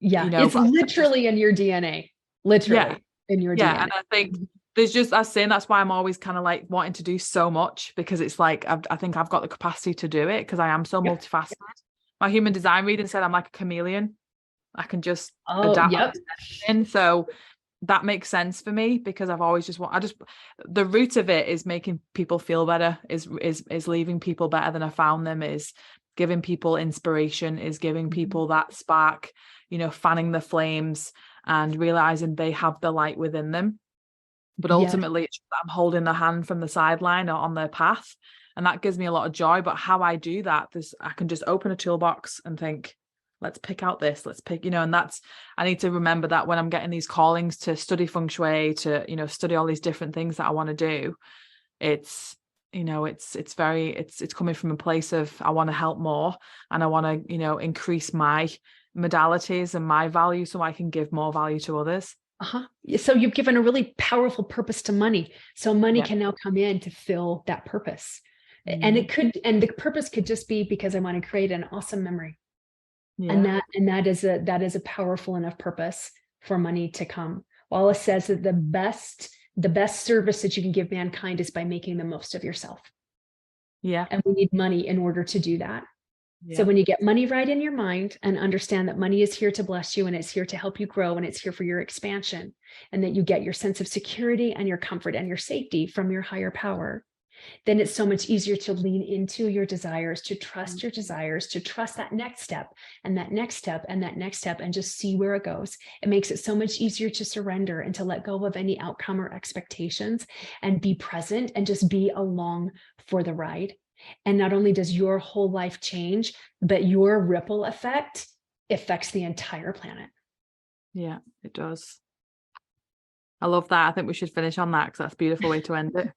It's literally in your DNA, in your DNA. And I think that's why I'm always kind of like wanting to do so much, because it's like I think I've got the capacity to do it because I am so multifaceted. My human design reading said I'm like a chameleon. I can just adapt. And so that makes sense for me, because I've always the root of it is making people feel better, is leaving people better than I found them, is giving people inspiration, is giving people that spark, fanning the flames and realizing they have the light within them. but Yeah. ultimately I'm holding the hand from the sideline or on their path. And that gives me a lot of joy. But how I do that, I can just open a toolbox and think, let's pick out this, let's pick, and I need to remember that when I'm getting these callings to study feng shui, to, study all these different things that I want to do, it's, it's coming from a place of, I want to help more, and I want to, increase my modalities and my value so I can give more value to others. So you've given a really powerful purpose to money. So money Yeah. can now come in to fill that purpose. Mm-hmm. And the purpose could just be because I want to create an awesome memory. Yeah. And that is a powerful enough purpose for money to come. Wallace says that the best service that you can give mankind is by making the most of yourself. Yeah. And we need money in order to do that. Yeah. So when you get money right in your mind and understand that money is here to bless you, and it's here to help you grow, and it's here for your expansion, and that you get your sense of security and your comfort and your safety from your higher power, then it's so much easier to lean into your desires, to trust your desires, to trust that next step and that next step and that next step, and just see where it goes. It makes it so much easier to surrender and to let go of any outcome or expectations and be present and just be along for the ride. And not only does your whole life change, but your ripple effect affects the entire planet. Yeah, it does. I love that. I think we should finish on that, because that's a beautiful way to end it.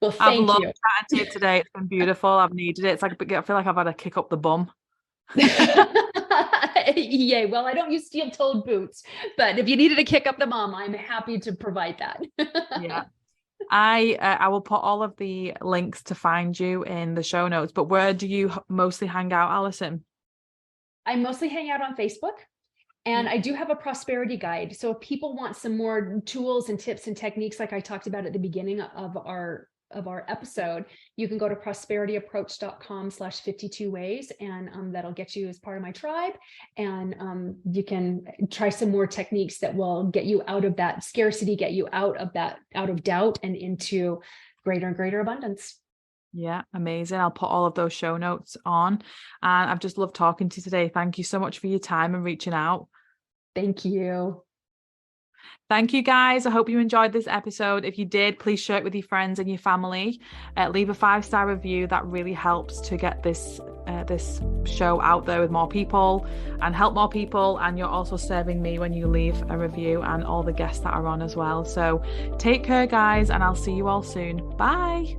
Well, thank you. I've loved chatting to you today. It's been beautiful. I've needed it. It's like, I feel like I've had a kick up the bum. Yay. Well, I don't use steel-toed boots, but if you needed a kick up the bum, I'm happy to provide that. Yeah. I will put all of the links to find you in the show notes, but where do you mostly hang out, Allyson? I mostly hang out on Facebook, and I do have a prosperity guide. So if people want some more tools and tips and techniques, like I talked about at the beginning of our episode, you can go to prosperityapproach.com/52 ways, and that'll get you as part of my tribe. And you can try some more techniques that will get you out of that scarcity, get you out of doubt, and into greater and greater abundance. Yeah, amazing. I'll put all of those show notes on. And I've just loved talking to you today. Thank you so much for your time and reaching out. Thank you. Thank you, guys. I hope you enjoyed this episode. If you did, please share it with your friends and your family. Leave a 5-star review. That really helps to get this show out there with more people and help more people. And you're also serving me when you leave a review, and all the guests that are on as well. So take care, guys, and I'll see you all soon. Bye.